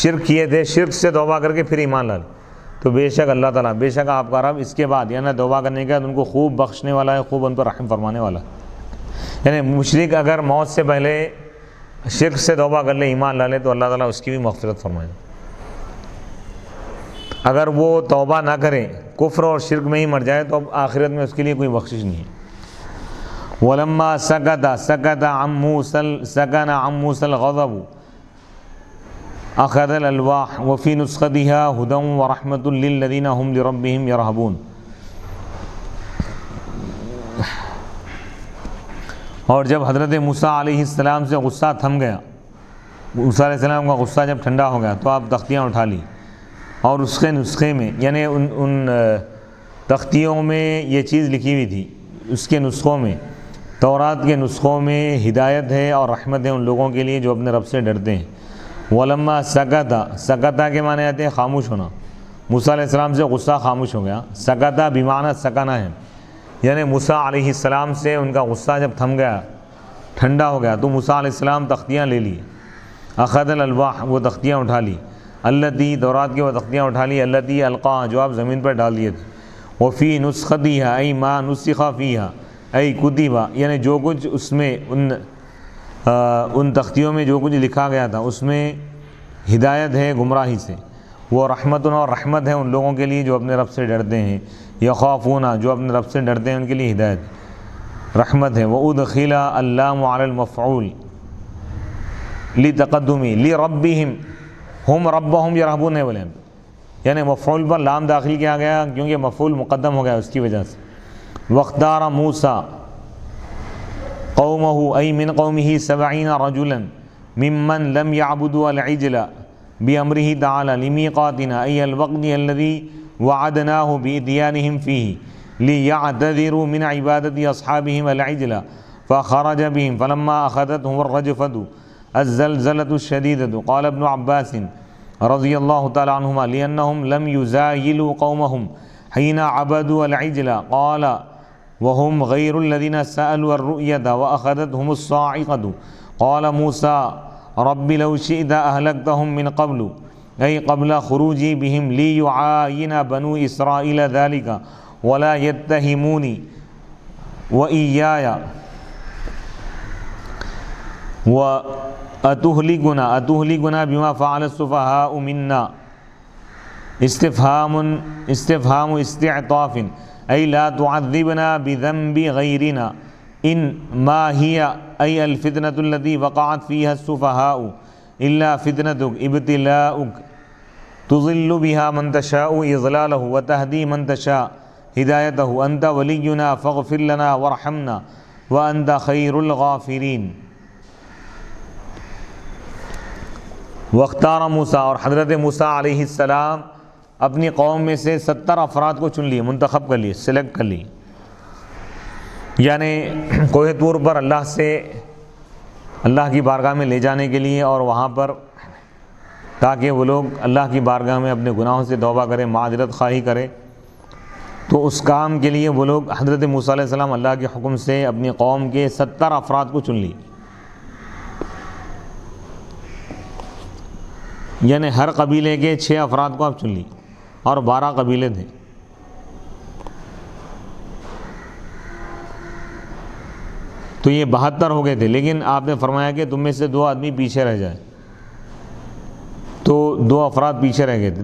شرک کیے تھے، شرک سے توبہ کر کے پھر ایمان لائے، تو بے شک اللہ تعالیٰ، بے شک آپ کا رب اس کے بعد یعنی توبہ کرنے کے بعد ان کو خوب بخشنے والا ہے، خوب ان پر رحم فرمانے والا ہے۔ یعنی مشرک اگر موت سے پہلے شرک سے توبہ کر لے، ایمان لا لے، تو اللہ تعالیٰ اس کی بھی مغفرت فرمائے گا۔ اگر وہ توبہ نہ کرے، کفر اور شرک میں ہی مر جائے، تو اب آخرت میں اس کے لیے کوئی بخشش نہیں ہے۔ وَلَمَّا سَكَتَ عَن مُوسَى الْغَضَبُ أَخَذَ الْأَلْوَاحَ وَفِي نُسْخَتِهَا هُدًى وَرَحْمَةٌ لِّلَّذِينَ هُمْ لِرَبِّهِمْ يَرْهَبُونَ۔ اور جب حضرت موسیٰ علیہ السلام سے غصہ تھم گیا، موسیٰ علیہ السلام کا غصہ جب ٹھنڈا ہو گیا، تو آپ تختیاں اٹھا لی اور اس کے نسخے میں یعنی ان تختیوں میں یہ چیز لکھی ہوئی تھی، اس کے نسخوں میں، تورات کے نسخوں میں ہدایت ہے اور رحمت ہے ان لوگوں کے لیے جو اپنے رب سے ڈرتے ہیں۔ ولما سکتا، سکتا کے معنی آتے ہیں خاموش ہونا، موسیٰ علیہ السلام سے غصہ خاموش ہو گیا۔ سکتا بمعنی سکنا ہے، یعنی موسیٰ علیہ السلام سے ان کا غصہ جب تھم گیا، ٹھنڈا ہو گیا، تو موسیٰ علیہ السلام تختیاں لے لی، اخذ الالواح، وہ تختیاں اٹھا لی، التی، تورات کی وہ تختیاں اٹھا لی، التی القا، جو آپ زمین پر ڈال دیے تھے، وفی نسختیہا ای ما نسخ فیہا ای کتبہ، یعنی جو کچھ اس میں ان تختیوں میں جو کچھ لکھا گیا تھا اس میں ہدایت ہے گمراہی سے، وہ رحمت اور رحمت ہے ان لوگوں کے لیے جو اپنے رب سے ڈرتے ہیں، یخافون، جو اپنے رب سے ڈرتے ہیں ان کے لیے ہدایت رحمت ہے۔ وَأُدْخِلَ اللام علی المفعول لتقدمی لربہم، ہم ربہم یرہبون ہے بولے، یعنی مفعول پر لام داخل کیا گیا کیونکہ مفعول مقدم ہو گیا اس کی وجہ سے۔ وَاخْتَارَ مُوسَىٰ قَوْمَهُ أي من قومه 70 رجلا ممن لم يعبدوا العجل بأمره تعالى لميقاتنا أي الوقت الذي وعدناه بإتيانهم فيه ليعتذروا من عبادة أصحابهم العجل فخرج بهم فلما أخذتهم الرجفة الزلزلة الشديدة قال ابن عباس رضي الله تعالى عنهما لأنهم لم يزايلوا قومهم حين عبدوا العجل قال وهم غير الذين سألوا الرؤية وأخذتهم الصاعقة قال موسى رب لو شئت أهلكتهم من قبل أي قبل خروجي بهم ليعاين بنو إسرائيل ذلك ولا يتهموني وإياي أتهلكنا بما فعل السفهاء منا استفهام استعطاف أي لا تعذبنا بذنب غيرنا إن ما هي أي الفتنة التي وقعت فيها السفهاء إلا فتنتك ابتلاؤك تضل بها من تشاء إضلاله وتهدي من تشاء هدايته أنت ولينا فاغفر لنا وارحمنا وأنت خير الغافرين۔ واختار موسیٰ، اور حضرت موسیٰ علیہ السلام اپنی قوم میں سے 70 افراد کو چن لیے، منتخب کر لیے، سلیکٹ کر لیے، یعنی کوہ طور پر اللہ کی بارگاہ میں لے جانے کے لیے، اور وہاں پر تاکہ وہ لوگ اللہ کی بارگاہ میں اپنے گناہوں سے توبہ کریں، معذرت خواہی کرے، تو اس کام کے لیے وہ لوگ حضرت موسیٰ علیہ السلام اللہ کے حکم سے اپنی قوم کے 70 افراد کو چن لیے، یعنی ہر قبیلے کے 6 افراد کو آپ چن لی، اور 12 قبیلے تھے۔ تو یہ 72 ہو گئے تھے، لیکن آپ نے فرمایا کہ تم میں سے 2 آدمی پیچھے رہ جائے، تو 2 افراد پیچھے رہ گئے تھے،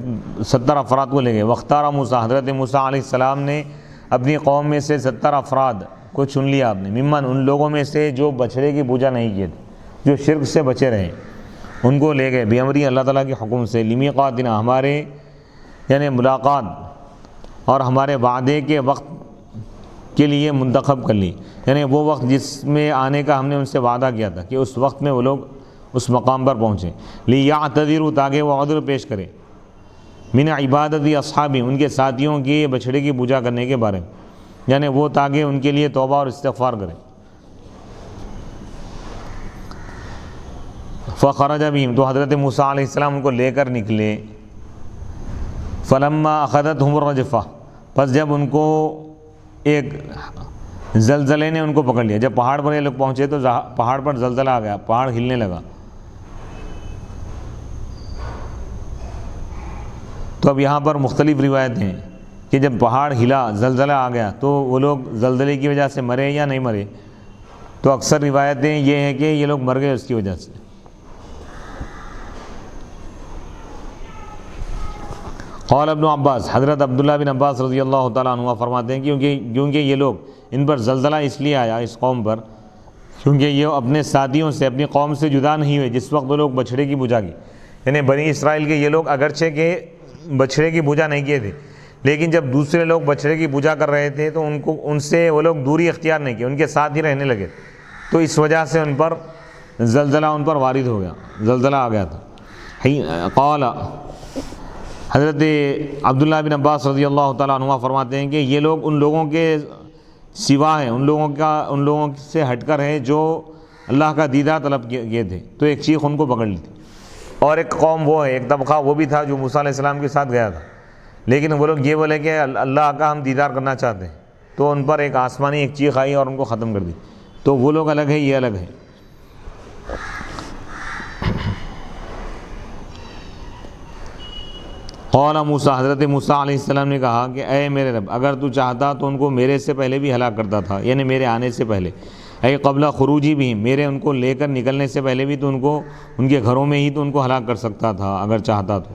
70 افراد کو لے گئے۔ واختار موسیٰ، حضرت موسیٰ علیہ السلام نے اپنی قوم میں سے 70 افراد کو چن لیا آپ نے، ممن، ان لوگوں میں سے جو بچھڑے کی پوجا نہیں کیے تھے، جو شرک سے بچے رہے، ان کو لے گئے، بیامری اللہ تعالیٰ کے حکم سے، لمیقاتنا، ہمارے یعنی ملاقات اور ہمارے وعدے کے وقت کے لیے منتخب کر لی، یعنی وہ وقت جس میں آنے کا ہم نے ان سے وعدہ کیا تھا کہ اس وقت میں وہ لوگ اس مقام پر پہنچے، لیعتذروا، تاکہ وہ عذر پیش کرے، من عبادت اصحابی، ان کے ساتھیوں کی بچھڑے کی پوجا کرنے کے بارے میں، یعنی وہ تاکہ ان کے لیے توبہ اور استغفار کرے۔ فخرج بہم، تو حضرت موسیٰ علیہ السلام ان کو لے کر نکلے، فلما اخذتهم الرجفہ، پس جب ان کو ایک زلزلے نے ان کو پکڑ لیا، جب پہاڑ پر یہ لوگ پہنچے تو پہاڑ پر زلزلہ آ گیا، پہاڑ ہلنے لگا، تو اب یہاں پر مختلف روایتیں ہیں کہ جب پہاڑ ہلا، زلزلہ آ گیا، تو وہ لوگ زلزلے کی وجہ سے مرے یا نہیں مرے، تو اکثر روایتیں یہ ہیں کہ یہ لوگ مر گئے اس کی وجہ سے۔ قال ابن عباس، حضرت عبداللہ بن عباس رضی اللہ تعالیٰ عنہ فرماتے ہیں کیونکہ یہ لوگ، ان پر زلزلہ اس لیے آیا اس قوم پر کیونکہ یہ اپنے ساتھیوں سے، اپنی قوم سے جدا نہیں ہوئے جس وقت وہ لوگ بچھڑے کی پوجا کی، یعنی بنی اسرائیل کے یہ لوگ اگرچہ کہ بچھڑے کی پوجا نہیں کیے تھے، لیکن جب دوسرے لوگ بچھڑے کی پوجا کر رہے تھے تو ان سے وہ لوگ دوری اختیار نہیں کی، ان کے ساتھ ہی رہنے لگے، تو اس وجہ سے ان پر زلزلہ ان پر وارد ہو گیا، زلزلہ آ گیا تھا۔ قال حضرت عبداللہ بن عباس رضی اللہ تعالیٰ عنہ فرماتے ہیں کہ یہ لوگ ان لوگوں کے سوا ہیں، ان لوگوں سے ہٹ کر ہے جو اللہ کا دیدار طلب کیے تھے، تو ایک چیخ ان کو پکڑ لی تھی۔ اور ایک قوم وہ ہے، ایک طبقہ وہ بھی تھا جو موسیٰ علیہ السلام کے ساتھ گیا تھا، لیکن وہ لوگ یہ بولے کہ اللہ کا ہم دیدار کرنا چاہتے ہیں، تو ان پر ایک آسمانی ایک چیخ آئی اور ان کو ختم کر دی۔ تو وہ لوگ الگ ہے، یہ الگ ہے۔ قال موسیٰ، حضرت موسیٰ علیہ السلام نے کہا کہ اے میرے رب، اگر تو چاہتا تو ان کو میرے سے پہلے بھی ہلاک کرتا تھا، یعنی میرے آنے سے پہلے، اے قبل خروجی بھی، میرے ان کو لے کر نکلنے سے پہلے بھی تو ان کے گھروں میں ہی تو ان کو ہلاک کر سکتا تھا اگر چاہتا تو،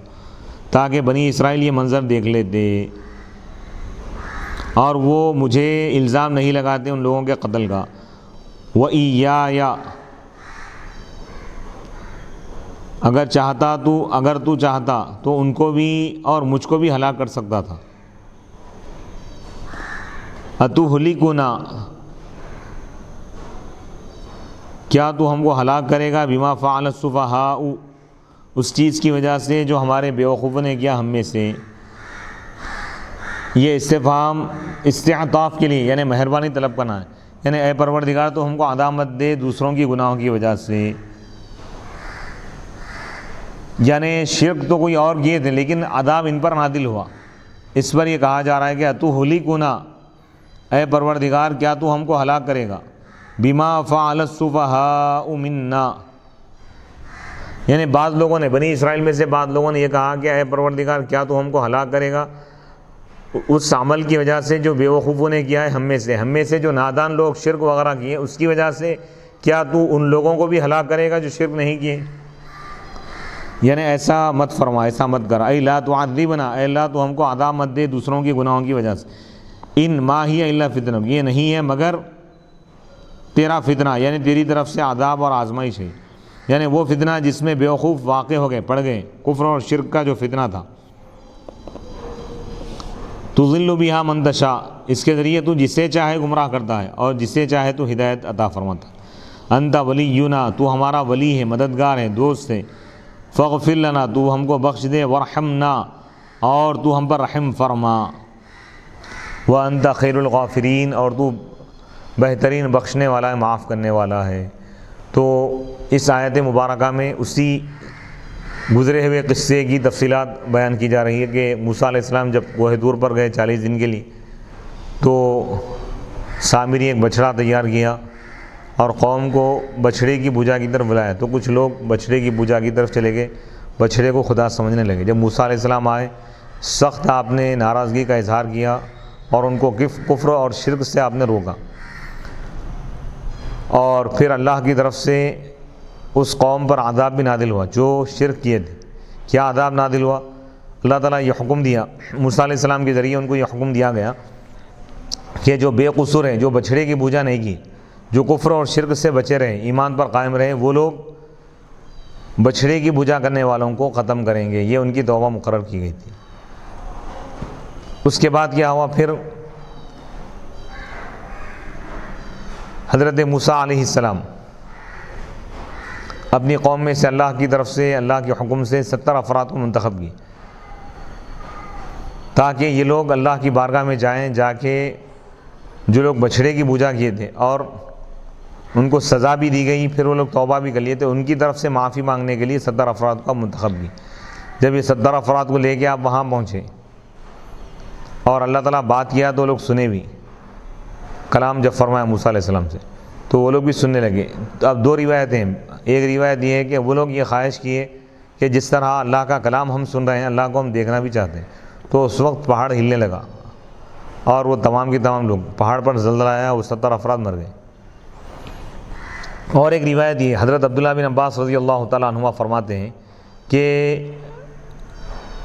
تاکہ بنی اسرائیل یہ منظر دیکھ لیتے اور وہ مجھے الزام نہیں لگاتے ان لوگوں کے قتل کا۔ وَإِيَّايَ، اگر تو چاہتا تو ان کو بھی اور مجھ کو بھی ہلاک کر سکتا تھا۔ أَتُهْلِكُنَا، کیا تو ہم کو ہلاک کرے گا، بِمَا فَعَلَ السُّفَهَاءُ، اس چیز کی وجہ سے جو ہمارے بیوقوفوں نے کیا ہم میں سے۔ یہ استفہام استعطاف کے لیے، یعنی مہربانی طلب کرنا ہے، یعنی اے پروردگار تو ہم کو عذاب مت دے دوسروں کی گناہوں کی وجہ سے۔ یعنی شرک تو کوئی اور کیے تھے لیکن عذاب ان پر نازل ہوا، اس پر یہ کہا جا رہا ہے کہ أَتُهْلِكُنَا، اے پروردگار کیا تو ہم کو ہلاک کرے گا، بِمَا فَعَلَ السُّفَهَاءُ مِنَّا، یعنی بعض لوگوں نے، بنی اسرائیل میں سے بعض لوگوں نے یہ کہا کہ اے پروردگار کیا تو ہم کو ہلاک کرے گا اس عمل کی وجہ سے جو بیوقوفوں نے کیا ہے ہم میں سے جو نادان لوگ شرک وغیرہ کیے اس کی وجہ سے، کیا تو ان لوگوں کو بھی ہلاک کرے گا جو شرک نہیں کیے؟ یعنی ایسا مت فرما، ایسا مت کر، اے لا تعذبنا، اے اللہ تو ہم کو عذاب مت دے دوسروں کی گناہوں کی وجہ سے۔ ان ما ہی الا فتنہ، یہ نہیں ہے مگر تیرا فتنہ، یعنی تیری طرف سے عذاب اور آزمائش ہے، یعنی وہ فتنہ جس میں بیوقوف واقع ہو گئے، پڑ گئے، کفر اور شرک کا جو فتنہ تھا۔ تضل بہا من تشاء، اس کے ذریعے تو جسے چاہے گمراہ کرتا ہے اور جسے چاہے تو ہدایت عطا فرماتا ہے۔ انت ولینا، تو ہمارا ولی ہے، مددگار ہے، دوست ہے۔ فاغفر لنا، تو ہم کو بخش دے، ورحمنا، اور تو ہم پر رحم فرما۔ وانت خیر الغافرین، اور تو بہترین بخشنے والا ہے، معاف کرنے والا ہے۔ تو اس آیت مبارکہ میں اسی گزرے ہوئے قصے کی تفصیلات بیان کی جا رہی ہے کہ موسیٰ علیہ السلام جب کوہ طور پر گئے 40 دن کے لیے، تو سامری ایک بچڑا تیار کیا اور قوم کو بچھڑے کی پوجا کی طرف بلایا، تو کچھ لوگ بچھڑے کی پوجا کی طرف چلے گئے، بچھڑے کو خدا سمجھنے لگے۔ جب موسیٰ علیہ السلام آئے، سخت آپ نے ناراضگی کا اظہار کیا اور ان کو کفر اور شرک سے آپ نے روکا، اور پھر اللہ کی طرف سے اس قوم پر عذاب بھی نازل ہوا جو شرک کیے تھے۔ کیا عذاب نازل ہوا؟ اللہ تعالیٰ یہ حکم دیا، موسیٰ علیہ السلام کے ذریعے ان کو یہ حکم دیا گیا کہ جو بے قصور ہیں، جو بچھڑے کی پوجا نہیں کی، جو کفر اور شرک سے بچے رہے، ایمان پر قائم رہے، وہ لوگ بچھڑے کی پوجا کرنے والوں کو ختم کریں گے، یہ ان کی توبہ مقرر کی گئی تھی۔ اس کے بعد کیا ہوا؟ پھر حضرت موسیٰ علیہ السلام اپنی قوم میں سے اللہ کی طرف سے، اللہ کے حکم سے 70 افراد کو منتخب کیے تاکہ یہ لوگ اللہ کی بارگاہ میں جائیں، جا کے جو لوگ بچھڑے کی پوجا کیے تھے اور ان کو سزا بھی دی گئی، پھر وہ لوگ توبہ بھی کر لیے تھے، ان کی طرف سے معافی مانگنے کے لیے 70 افراد کا منتخب کی۔ جب یہ 70 افراد کو لے کے آپ وہاں پہنچے اور اللہ تعالیٰ بات کیا تو لوگ سنے بھی، کلام جب فرمایا موسیٰ علیہ السلام سے تو وہ لوگ بھی سننے لگے۔ تو اب 2 روایتیں ہیں، ایک روایت یہ ہے کہ وہ لوگ یہ خواہش کیے کہ جس طرح اللہ کا کلام ہم سن رہے ہیں، اللہ کو ہم دیکھنا بھی چاہتے ہیں، تو اس وقت پہاڑ ہلنے لگا اور وہ تمام کے تمام لوگ، پہاڑ پر زلزلہ آیا، وہ 70 افراد مر گئے۔ اور ایک روایت یہ، حضرت عبداللہ بن عباس رضی اللہ تعالیٰ عنہما فرماتے ہیں کہ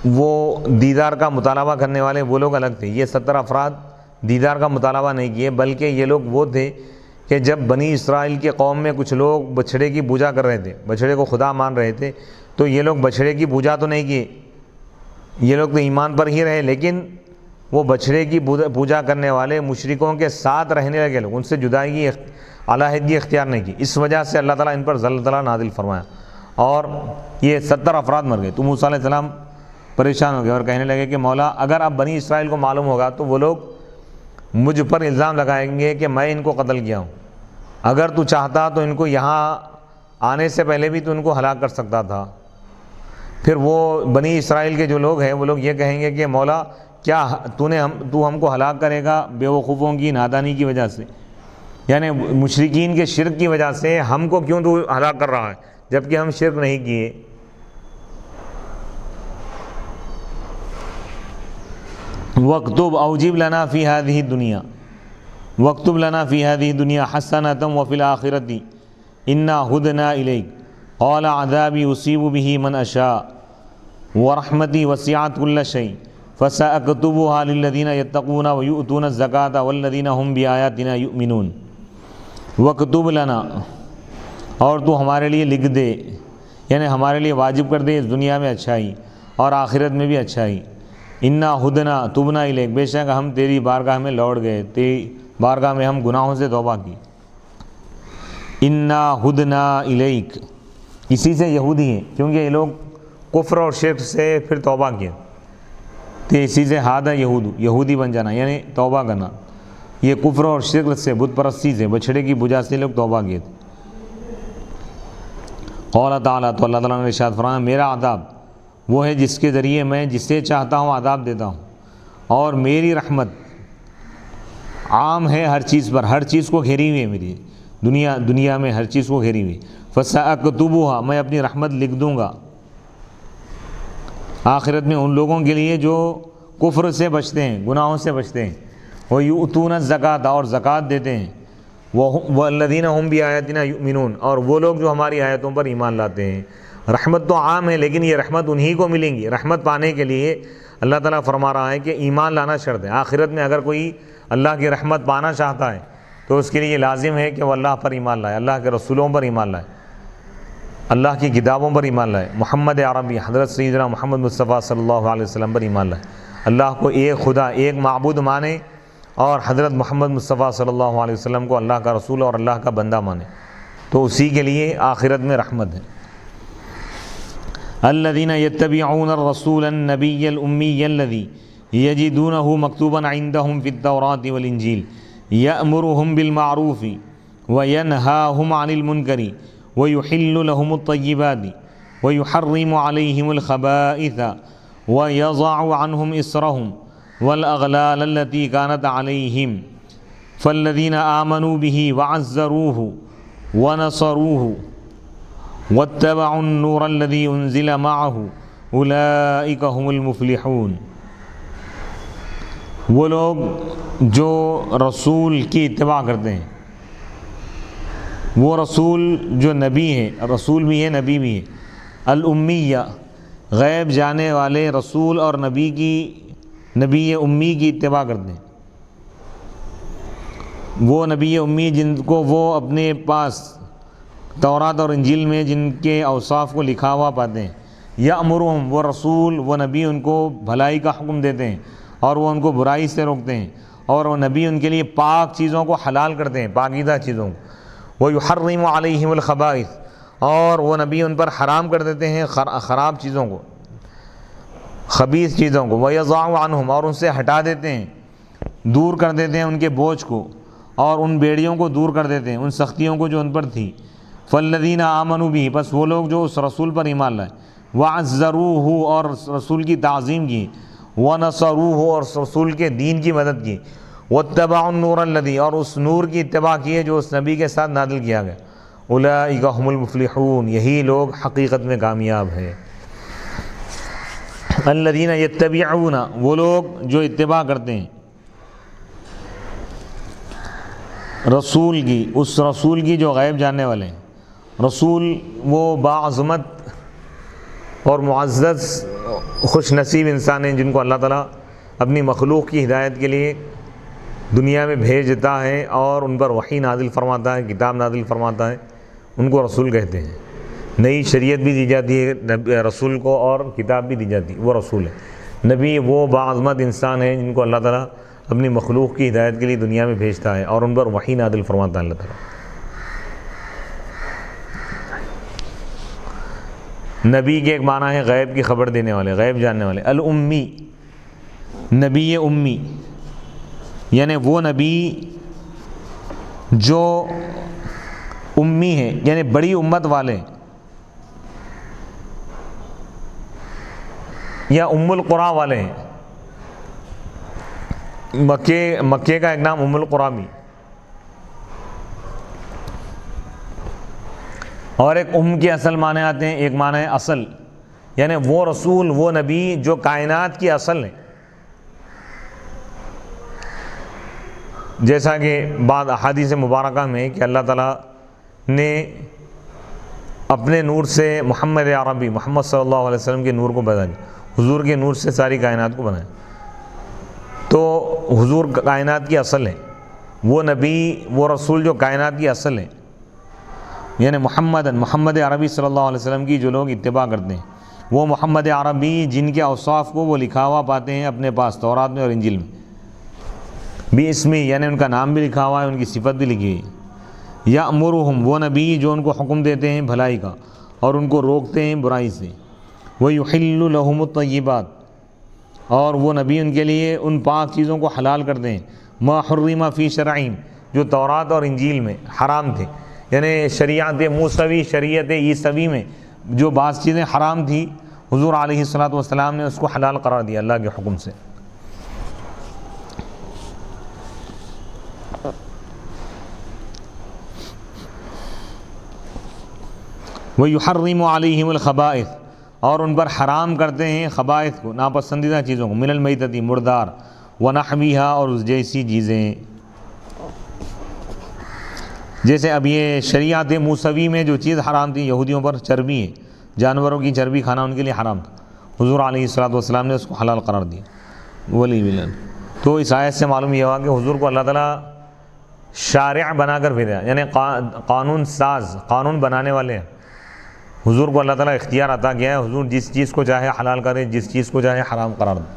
وہ دیدار کا مطالبہ کرنے والے وہ لوگ الگ تھے، یہ 70 افراد دیدار کا مطالبہ نہیں کیے، بلکہ یہ لوگ وہ تھے کہ جب بنی اسرائیل کے قوم میں کچھ لوگ بچھڑے کی پوجا کر رہے تھے، بچھڑے کو خدا مان رہے تھے، تو یہ لوگ بچھڑے کی پوجا تو نہیں کیے، یہ لوگ تو ایمان پر ہی رہے، لیکن وہ بچھڑے کی پوجا کرنے والے مشرکوں کے ساتھ رہنے لگے، لوگ ان سے جدائی کی علیحدگی اختیار نہیں کی، اس وجہ سے اللہ تعالیٰ ان پر زلزلہ نازل فرمایا اور یہ 70 افراد مر گئے۔ تو موسیٰ علیہ السلام پریشان ہو گئے اور کہنے لگے کہ مولا اگر اب بنی اسرائیل کو معلوم ہوگا تو وہ لوگ مجھ پر الزام لگائیں گے کہ میں ان کو قتل کیا ہوں، اگر تو چاہتا تو ان کو یہاں آنے سے پہلے بھی تو ان کو ہلاک کر سکتا تھا۔ پھر وہ بنی اسرائیل کے جو لوگ ہیں وہ لوگ یہ کہیں گے کہ مولا کیا تو ہم کو ہلاک کرے گا بے وقوفوں کی نادانی کی وجہ سے، یعنی مشرکین کے شرک کی وجہ سے ہم کو کیوں تو ہلاک کر رہا ہے جبکہ ہم شرک نہیں کیے۔ وَاكْتُبْ أَوْجِبْ لَنَا فِي هَذِهِ الدُّنْيَا وَاكْتُبْ لَنَا فِي هَذِهِ الدُّنْيَا حَسَنَةً وَفِي الْآخِرَةِ إِنَّا هُدْنَا إِلَيْكَ قَالَ عَذَابِي أُصِيبُ بِهِ مَنْ أَشَاءُ وَرَحْمَتِي وَسِعَتْ كُلَّ شَيْءٍ فَسَأَكْتُبُهَا لِلَّذِينَ يَتَّقُونَ وَيُؤْتُونَ الزَّكَاةَ وَالَّذِينَ هُمْ بِآيَاتِنَا يُؤْمِنُونَ۔ وَاكْتُبْ لَنَا، اور تو ہمارے لیے لکھ دے، یعنی ہمارے لیے واجب کر دے اس دنیا میں اچھائی اور آخرت میں بھی اچھائی۔ انا ہدنا تبنا الیک، بے شک ہم تیری بارگاہ میں لوٹ گئے، تیری بارگاہ میں ہم گناہوں سے توبہ کی۔ انا ہدنا الیک، اسی سے یہودی ہیں کیونکہ یہ لوگ کفر اور شرک سے پھر توبہ کیا، تو اسی سے ہادہ یہودی بن جانا یعنی توبہ کرنا۔ یہ کفر اور شرک سے، بت پرستی سے، بچھڑے کی پوجا سے لوگ توبہ کیے تھے۔ قال تعالیٰ، تو اللہ تعالیٰ نے ارشاد فرمایا میرا عذاب وہ ہے جس کے ذریعے میں جسے چاہتا ہوں عذاب دیتا ہوں، اور میری رحمت عام ہے ہر چیز پر، ہر چیز کو گھیری ہوئی ہے میری دنیا میں ہر چیز کو گھیری ہوئی۔ فَسَأَكْتُبُهَا، میں اپنی رحمت لکھ دوں گا آخرت میں ان لوگوں کے لیے جو کفر سے بچتے ہیں، گناہوں سے بچتے ہیں، وَيُؤْتُونَ الزَّكَاةَ، اور زکوٰۃ دیتے ہیں، وَالَّذِينَ هُمْ بِآيَاتِنَا يُؤْمِنُونَ، اور وہ لوگ جو ہماری آیتوں پر ایمان لاتے ہیں۔ رحمت تو عام ہے لیکن یہ رحمت انہی کو ملیں گی۔ رحمت پانے کے لیے اللہ تعالیٰ فرما رہا ہے کہ ایمان لانا شرط ہے۔ آخرت میں اگر کوئی اللہ کی رحمت پانا چاہتا ہے تو اس کے لیے لازم ہے کہ وہ اللہ پر ایمان لائے، اللہ کے رسولوں پر ایمان لائے، اللہ کی کتابوں پر ایمان لائے، محمد عربی حضرت سیدنا محمد مصطفیٰ صلی اللہ علیہ وسلم پر ایمان لائے، اللہ کو ایک خدا، ایک معبود مانے، اور حضرت محمد مصطفیٰ صلی اللہ علیہ وسلم کو اللہ کا رسول اور اللہ کا بندہ مانے، تو اسی کے لیے آخرت میں رحمت ہے۔ الذين يتبعون الرسول النبي الأمي الذي يجدونه مكتوبا عندهم في التوراة والإنجيل يأمرهم بالمعروف وينهاهم عن المنكر ويحل لهم الطيبات ويحرم عليهم الخبائث ويضع عنهم إصرهم والأغلال التي كانت عليهم فالذين آمنوا به وعزروه ونصروه واتبعوا النور الذي انزل معه اولئک هم المفلحون۔ وہ لوگ جو رسول کی اتباع کرتے ہیں، وہ رسول جو نبی ہے، رسول بھی ہے نبی بھی ہے، الامیہ غیب جانے والے رسول اور نبی امی کی اتباع کرتے ہیں۔ وہ نبی امی جن کو وہ اپنے پاس تورات اور انجیل میں جن کے اوصاف کو لکھا ہوا پاتے ہیں، یأمرہم، وہ رسول وہ نبی ان کو بھلائی کا حکم دیتے ہیں اور وہ ان کو برائی سے روکتے ہیں، اور وہ نبی ان کے لیے پاک چیزوں کو حلال کرتے ہیں، پاکیزہ چیزوں کو، ویحرم علیہم الخبائث، اور وہ نبی ان پر حرام کر دیتے ہیں خراب چیزوں کو، خبیث چیزوں کو، ویضع عنہم، اور ان سے ہٹا دیتے ہیں، دور کر دیتے ہیں ان کے بوجھ کو، اور ان بیڑیوں کو دور کر دیتے ہیں، ان سختیوں کو جو ان پر تھی۔ فالذین آمنوا بہ، بس وہ لوگ جو اس رسول پر ایمان لائے، وعزروہ، اور رسول کی تعظیم کی، ونصروہ، اور رسول کے دین کی مدد کی، واتبعوا النور الذی، اور اس نور کی اتباع کی جو اس نبی کے ساتھ نازل کیا گیا، اولئک هم المفلحون، یہی لوگ حقیقت میں کامیاب ہیں۔ الذین یتبعون، وہ لوگ جو اتباع کرتے ہیں رسول کی، اس رسول کی جو غیب جاننے والے ہیں۔ رسول وہ باعظمت اور معزز خوش نصیب انسان ہیں جن کو اللہ تعالیٰ اپنی مخلوق کی ہدایت کے لیے دنیا میں بھیجتا ہے اور ان پر وحی نازل فرماتا ہے، کتاب نازل فرماتا ہے، ان کو رسول کہتے ہیں۔ نئی شریعت بھی دی جاتی ہے رسول کو اور کتاب بھی دی جاتی ہے، وہ رسول ہے۔ نبی وہ باعظمت انسان ہیں جن کو اللہ تعالیٰ اپنی مخلوق کی ہدایت کے لیے دنیا میں بھیجتا ہے اور ان پر وحی نازل فرماتا ہے اللہ تعالیٰ۔ نبی کے ایک معنی ہے غیب کی خبر دینے والے، غیب جاننے والے۔ الامی، نبی امی، یعنی وہ نبی جو امی ہے، یعنی بڑی امت والے، یا ام القریٰ والے ہیں۔ مکے کا ایک نام ام القریٰ بھی، اور ایک کے اصل معنی آتے ہیں، ایک معنی ہے اصل، یعنی وہ رسول، وہ نبی جو کائنات کی اصل ہے۔ جیسا کہ بعض احادیث مبارکہ میں کہ اللہ تعالیٰ نے اپنے نور سے محمد عربی محمد صلی اللہ علیہ وسلم کے نور کو پیدا کیا، حضور کے نور سے ساری کائنات کو بنایا، تو حضور کائنات کی اصل ہے، وہ نبی، وہ رسول جو کائنات کی اصل ہے، یعنی محمد عربی صلی اللہ علیہ وسلم کی جو لوگ اتباع کرتے ہیں، وہ محمد عربی جن کے اوصاف کو وہ لکھا ہوا پاتے ہیں اپنے پاس تورات میں اور انجیل میں، بھی اسمی، یعنی ان کا نام بھی لکھا ہوا ہے، ان کی صفت بھی لکھی ہے۔ یأمرہم، وہ نبی جو ان کو حکم دیتے ہیں بھلائی کا اور ان کو روکتے ہیں برائی سے۔ وَيُحِلُّ لَهُمُ الطَّيِّبَاتِ، اور وہ نبی ان کے لیے ان پاک چیزوں کو حلال کرتے ہیں، مَا حُرِّمَ فِي شَرْعِهِمْ، جو تورات اور انجیل میں حرام تھے، یعنی شریعت موسوی، شریعت عیسوی میں جو بعض چیزیں حرام تھی، حضور علیہ الصلوۃ والسلام نے اس کو حلال قرار دیا اللہ کے حکم سے۔ وَيُحَرِّمُ عَلَيْهِمُ الْخَبَائِثَ، اور ان پر حرام کرتے ہیں خبائث کو، ناپسندیدہ چیزوں کو، من المیتۃ، مردار، ونحویہا، اور اس جیسی چیزیں۔ جیسے اب یہ شریعت موسوی میں جو چیز حرام تھی یہودیوں پر، چربی ہے، جانوروں کی چربی کھانا ان کے لیے حرام تھا، حضور علیہ الصلوۃ والسلام نے اس کو حلال قرار دیا۔ ولی بلن، تو اس آیت سے معلوم یہ ہوا کہ حضور کو اللہ تعالیٰ شارع بنا کر بھیجا، یعنی قانون ساز، قانون بنانے والے ہیں۔ حضور کو اللہ تعالیٰ اختیار عطا کیا ہے، حضور جس چیز کو چاہے حلال کرے، جس چیز کو چاہے حرام قرار دے۔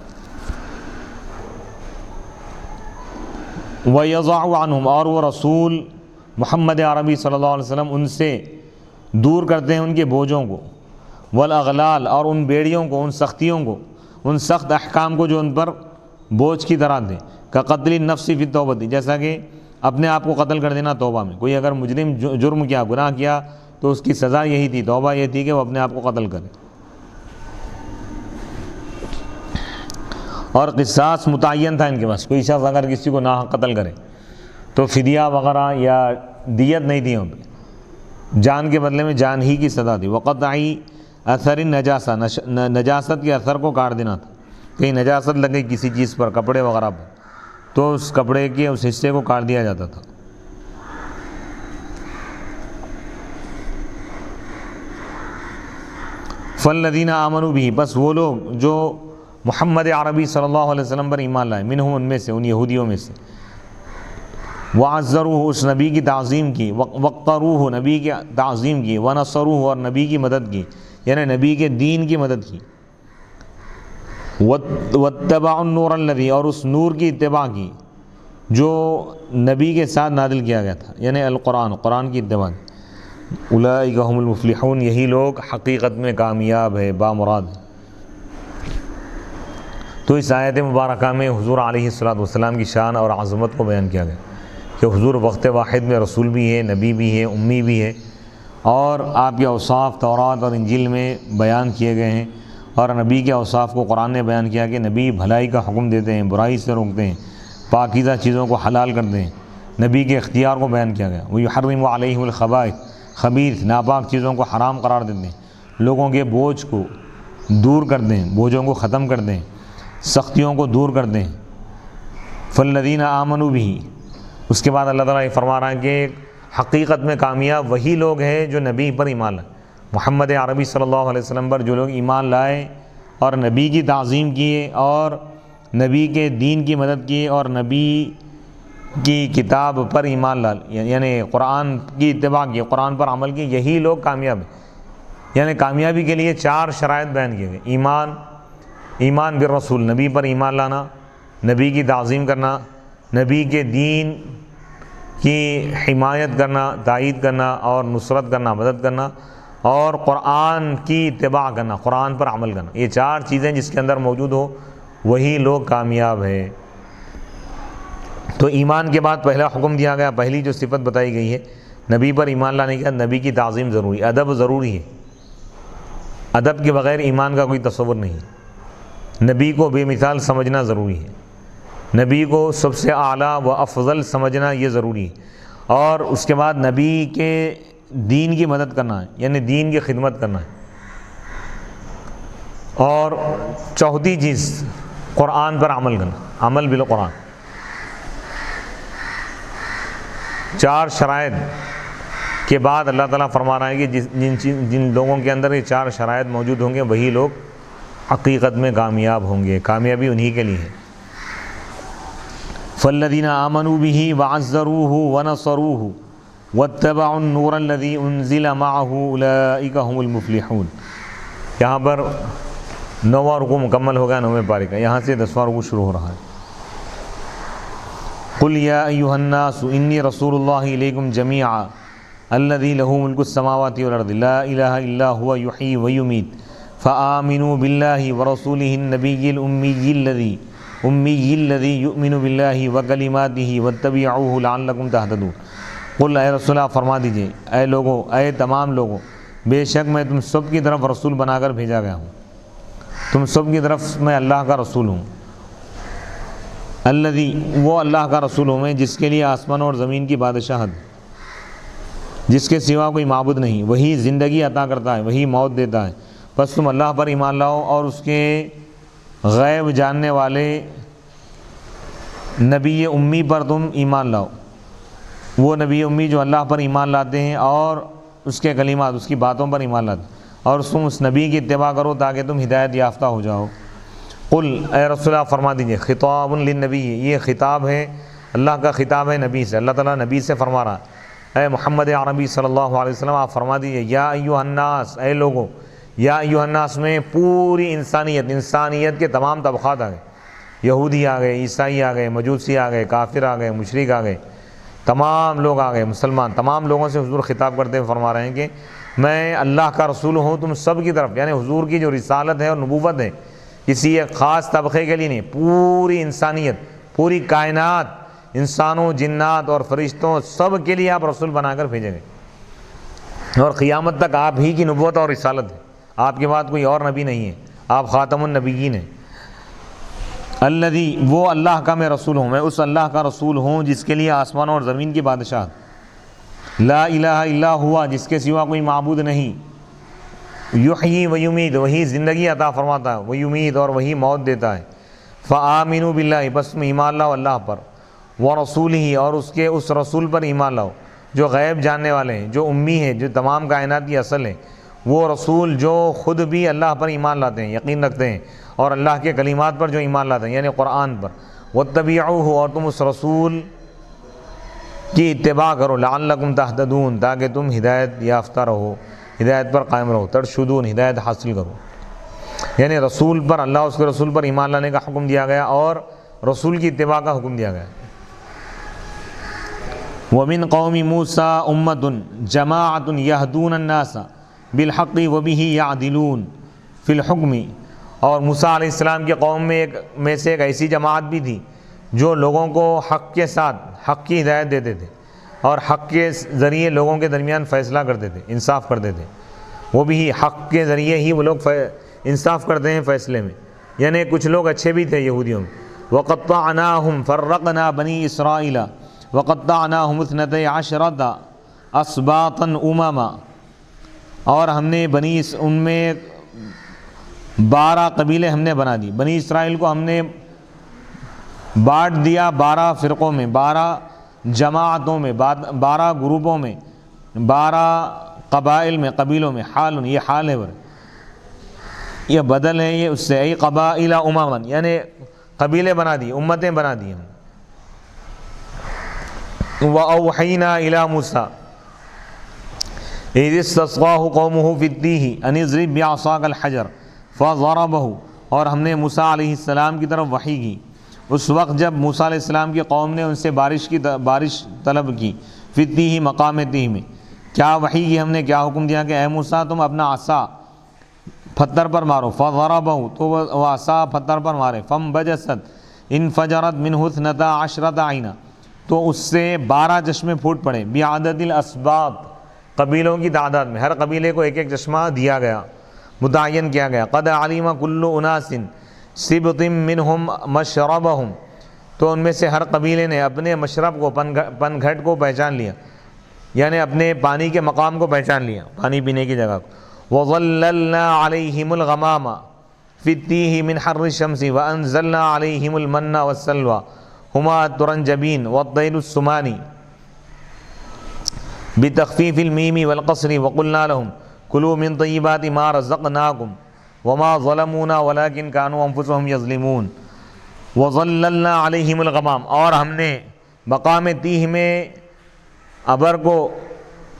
وَيَضَعُ عَنْهُمْ، اور وہ رسول محمد عربی صلی اللہ علیہ وسلم ان سے دور کرتے ہیں ان کے بوجھوں کو، والاغلال، اور ان بیڑیوں کو، ان سختیوں کو، ان سخت احکام کو جو ان پر بوجھ کی طرح تھے، كَقَتْلِ النَّفْسِ فِي التَّوْبَةِ، جیسا کہ اپنے آپ کو قتل کر دینا توبہ میں۔ کوئی اگر مجرم جرم کیا، گناہ کیا، تو اس کی سزا یہی تھی، توبہ یہ تھی کہ وہ اپنے آپ کو قتل کرے۔ اور قصاص متعین تھا ان کے پاس، کوئی شخص اگر کسی کو ناحق قتل کرے تو فدیہ وغیرہ یا دیت نہیں تھی ان پہ، جان کے بدلے میں جان ہی کی سزا تھی۔ وقطع اثر النجاسہ، نجاست کے اثر کو کاٹ دینا تھا، کہیں نجاست لگ گئی کسی چیز پر، کپڑے وغیرہ پر، تو اس کپڑے کے اس حصے کو کاٹ دیا جاتا تھا۔ فالذین آمنوا بہ، بس وہ لوگ جو محمد عربی صلی اللہ علیہ وسلم پر ایمان لائے، منہم، ان میں سے، ان یہودیوں میں سے، وعزروہ، اس نبی کی تعظیم کی، وقروہ، نبی کی تعظیم کی، ونصروہ، اور نبی کی مدد کی، یعنی نبی کے دین کی مدد کی، واتبعوا النور الذی، اور اس نور کی اتباع کی جو نبی کے ساتھ نازل کیا گیا تھا، یعنی القرآن، قرآن کی اتباع کی۔ اولئک هم المفلحون، یہی لوگ حقیقت میں کامیاب ہے، بامراد ہے۔ تو اس آیت مبارکہ میں حضور علیہ الصلوۃ والسلام کی شان اور عظمت کو بیان کیا گیا کہ حضور وقت واحد میں رسول بھی ہے، نبی بھی ہے، امی بھی ہے، اور آپ کے اوصاف تورات اور انجیل میں بیان کیے گئے ہیں، اور نبی کے اوصاف کو قرآن نے بیان کیا کہ نبی بھلائی کا حکم دیتے ہیں، برائی سے روکتے ہیں، پاکیزہ چیزوں کو حلال کرتے ہیں، نبی کے اختیار کو بیان کیا گیا۔ وَيُحَرِّمُ عَلَيْهِمُ الْخَبَائِثَ، خبیث ناپاک چیزوں کو حرام قرار دیتے ہیں، لوگوں کے بوجھ کو دور کرتے ہیں، بوجھوں کو ختم کرتے ہیں، سختیوں کو دور کرتے ہیں۔ فالذین آمنوا بہ، اس کے بعد اللہ تعالیٰ یہ فرما رہا ہے کہ حقیقت میں کامیاب وہی لوگ ہیں جو نبی پر ایمان لائے، محمد عربی صلی اللہ علیہ وسلم پر جو لوگ ایمان لائے اور نبی کی تعظیم کیے اور نبی کے دین کی مدد کی اور نبی کی کتاب پر ایمان لائے، یعنی قرآن کی اتباع کی، قرآن پر عمل کی، یہی لوگ کامیاب ہیں۔ یعنی کامیابی کے لیے 4 شرائط بیان کیے گئے: ایمان بالرسول، نبی پر ایمان لانا، نبی کی تعظیم کرنا، نبی کے دین کی حمایت کرنا، تائید کرنا اور نصرت کرنا، مدد کرنا، اور قرآن کی اتباع کرنا، قرآن پر عمل کرنا، یہ 4 چیزیں جس کے اندر موجود ہو وہی لوگ کامیاب ہے۔ تو ایمان کے بعد پہلا حکم دیا گیا، پہلی جو صفت بتائی گئی ہے نبی پر ایمان لانے کے بعد نبی کی تعظیم ضروری، ادب ضروری ہے، ادب کے بغیر ایمان کا کوئی تصور نہیں ہے۔ نبی کو بے مثال سمجھنا ضروری ہے، نبی کو سب سے اعلیٰ و افضل سمجھنا یہ ضروری ہے، اور اس کے بعد نبی کے دین کی مدد کرنا ہے، یعنی دین کی خدمت کرنا ہے۔ اور چوتھی چیز قرآن پر عمل کرنا، عمل بالقرآن۔ 4 شرائط کے بعد اللہ تعالیٰ فرما رہا ہے کہ جن لوگوں کے اندر یہ 4 شرائط موجود ہوں گے وہی لوگ حقیقت میں کامیاب ہوں گے، کامیابی انہی کے لیے ہے۔ فالذین آمنوا بہ وعزروہ ونصروہ واتبعوا النور الذی انزل معہ اولئک هم المفلحون۔ یہاں پر 9واں رکوع مکمل ہو گیا 9ویں پارے کا، یہاں سے 10واں رکوع شروع ہو رہا ہے۔ قل یا ایھا الناس انی رسول اللہ الیکم جمیعا الذی لہ ملک السماوات والارض لا الہ الا هو یحیی ویمیت فآمنوا باللہ ورسولہ النبی المی الذی یؤمن باللہ وکلماتہ واتبعوہ لعلکم تہتدون۔ قل اے رسول اللہ فرما دیجئے، اے لوگو، اے تمام لوگو، بے شک میں تم سب کی طرف رسول بنا کر بھیجا گیا ہوں، تم سب کی طرف میں اللہ کا رسول ہوں۔ الذی، وہ اللہ کا رسول ہوں میں جس کے لیے آسمان اور زمین کی بادشاہت، جس کے سوا کوئی معبود نہیں، وہی زندگی عطا کرتا ہے، وہی موت دیتا ہے، بس تم اللہ پر ایمان لاؤ اور اس کے غیب جاننے والے نبی امی پر تم ایمان لاؤ۔ وہ نبی امی جو اللہ پر ایمان لاتے ہیں اور اس کے کلمات، اس کی باتوں پر ایمان لاتے ہیں، اور تم اس نبی کی اتباع کرو تاکہ تم ہدایت یافتہ ہو جاؤ۔ قل، اے رسول اللہ فرما دیجئے، خطاب للنبی، یہ خطاب ہے، اللہ کا خطاب ہے نبی سے، اللہ تعالیٰ نبی سے فرما رہا ہے۔ اے محمد عربی صلی اللہ علیہ وسلم آپ فرما دیجئے، یا ایھا الناس، اے لوگو، یا ایھا الناس میں پوری انسانیت کے تمام طبقات آ گئے، یہودی آ گئے، عیسائی آ گئے، مجوسی آ گئے، کافر آ گئے، مشرک آ گئے، تمام لوگ آ گئے، مسلمان، تمام لوگوں سے حضور خطاب کرتے ہوئے فرما رہے ہیں کہ میں اللہ کا رسول ہوں تم سب کی طرف، یعنی حضور کی جو رسالت ہے اور نبوت ہے کسی ایک خاص طبقے کے لیے نہیں، پوری انسانیت، پوری کائنات، انسانوں، جنات اور فرشتوں سب کے لیے آپ رسول بنا کر بھیجے گئے، اور قیامت تک آپ ہی کی نبوت اور رسالت ہے، آپ کے بعد کوئی اور نبی نہیں ہے، آپ خاتم النبیین ہیں۔ الذی، وہ اللہ کا میں رسول ہوں، میں اس اللہ کا رسول ہوں جس کے لیے آسمان اور زمین کی بادشاہت، لا الہ الا ہوا، جس کے سوا کوئی معبود نہیں، یحیی و یمیت، وہی زندگی عطا فرماتا ہے، ویمیت، اور وہی موت دیتا ہے۔ فآمنوا باللہ، بس تم ایمان لاؤ اللہ پر، ورسولہ، اور اس کے اس رسول پر ایمان لاؤ جو غیب جاننے والے ہیں، جو امی ہے، جو تمام کائنات کی اصل ہے، وہ رسول جو خود بھی اللہ پر ایمان لاتے ہیں، یقین رکھتے ہیں، اور اللہ کے کلمات پر جو ایمان لاتے ہیں، یعنی قرآن پر، واتبعوہ، اور تم اس رسول کی اتباع کرو، لعلکم تہتدون، تاکہ تم ہدایت یافتہ رہو، ہدایت پر قائم رہو، ترشدون، ہدایت حاصل کرو۔ یعنی رسول پر، اللہ اس کے رسول پر ایمان لانے کا حکم دیا گیا اور رسول کی اتباع کا حکم دیا گیا۔ وَمِن قَوْمِ مُوسَىٰ أُمَّةٌ جَمَاعَةٌ يَهْدُونَ النَّاسَ بِالْحَقِّ وَبِهِ يَعْدِلُونَ فِي الْحُكْمِ، اور موسیٰ علیہ السلام کی قوم میں سے ایک ایسی جماعت بھی تھی جو لوگوں کو حق کے ساتھ حق کی ہدایت دیتے تھے اور حق کے ذریعے لوگوں کے درمیان فیصلہ کرتے تھے، انصاف کرتے تھے، وہ بھی حق کے ذریعے ہی وہ لوگ انصاف کرتے ہیں فیصلے میں، یعنی کچھ لوگ اچھے بھی تھے یہودیوں میں۔ وَقَطَّعْنَاهُمْ فَرَّقْنَا بَنِي إِسْرَائِيلَ وَقَطَّعْنَاهُمْ 12 أَسْبَاطًا أُمَمًا، اور ہم نے ان میں 12 قبیلے ہم نے بنا دی، بنی اسرائیل کو ہم نے بانٹ دیا 12 فرقوں میں، 12 جماعتوں میں، 12 گروپوں میں، 12 قبائل میں، قبیلوں میں۔ حال، یہ حال ہے، یہ بدل ہے، یہ اس سے، ای قبائل امما، یعنی قبیلے بنا دی، امتیں بنا دی ہم۔ وَأَوْحَيْنَا إِلَى مُوسَىٰ إِذِ اسْتَسْقَاهُ قَوْمُهُ فِي التِّيهِ أَنِ اضْرِب بِّعَصَاكَ الْحَجَرَ فَضَرَبَهُ، اور ہم نے موسیٰ علیہ السلام کی طرف وحی کی اس وقت جب موسیٰ علیہ السلام کی قوم نے ان سے بارش طلب کی، فی التیہ، مقام تیہ میں، کیا وحی کی ہم نے کیا حکم دیا کہ اے موسیٰ تم اپنا عصا پتھر پر مارو، فضربہ تو وہ عصا پتھر پر مارے، فانبجست انفجرت منہ اثنتا عشرۃ عینا تو اس سے 12 چشمے پھوٹ پڑے، بعدد الاسباط قبیلوں کی تعداد میں، ہر قبیلے کو ایک ایک چشمہ دیا گیا، متعین کیا گیا، قد علم کل اناس سبط منہم مشربہم تو ان میں سے ہر قبیلے نے اپنے مشرب کو پن گھٹ کو پہچان لیا، یعنی اپنے پانی کے مقام کو پہچان لیا، پانی پینے کی جگہ کو۔ وَظَلَّلْنَا عَلَيْهِمُ الْغَمَامَ فِي التِّيهِ مِنْ حَرِّ الشَّمْسِ وَأَنزَلْنَا عَلَيْهِمُ الْمَنَّ وَالسَّلْوَىٰ هُمَا التُّرَنْجَبِينُ وَالطَّيْرُ السُّمَانِ بِتَخْفِيفِ الْمِيمِ وَالْقَصْرِ وَقُلْنَا لَهُمْ كُلُوا مِنْ طَيِّبَاتِ مَا رَزَقْنَاكُمْ وَمَا ظَلَمُونَا وَلَٰكِنْ كَانُوا أَنفُسَهُمْ يَظْلِمُونَ۔ وَظَلَّلْنَا عَلَيْهِمُ الْغَمَامَ اور ہم نے مقام تیہ میں ابر کو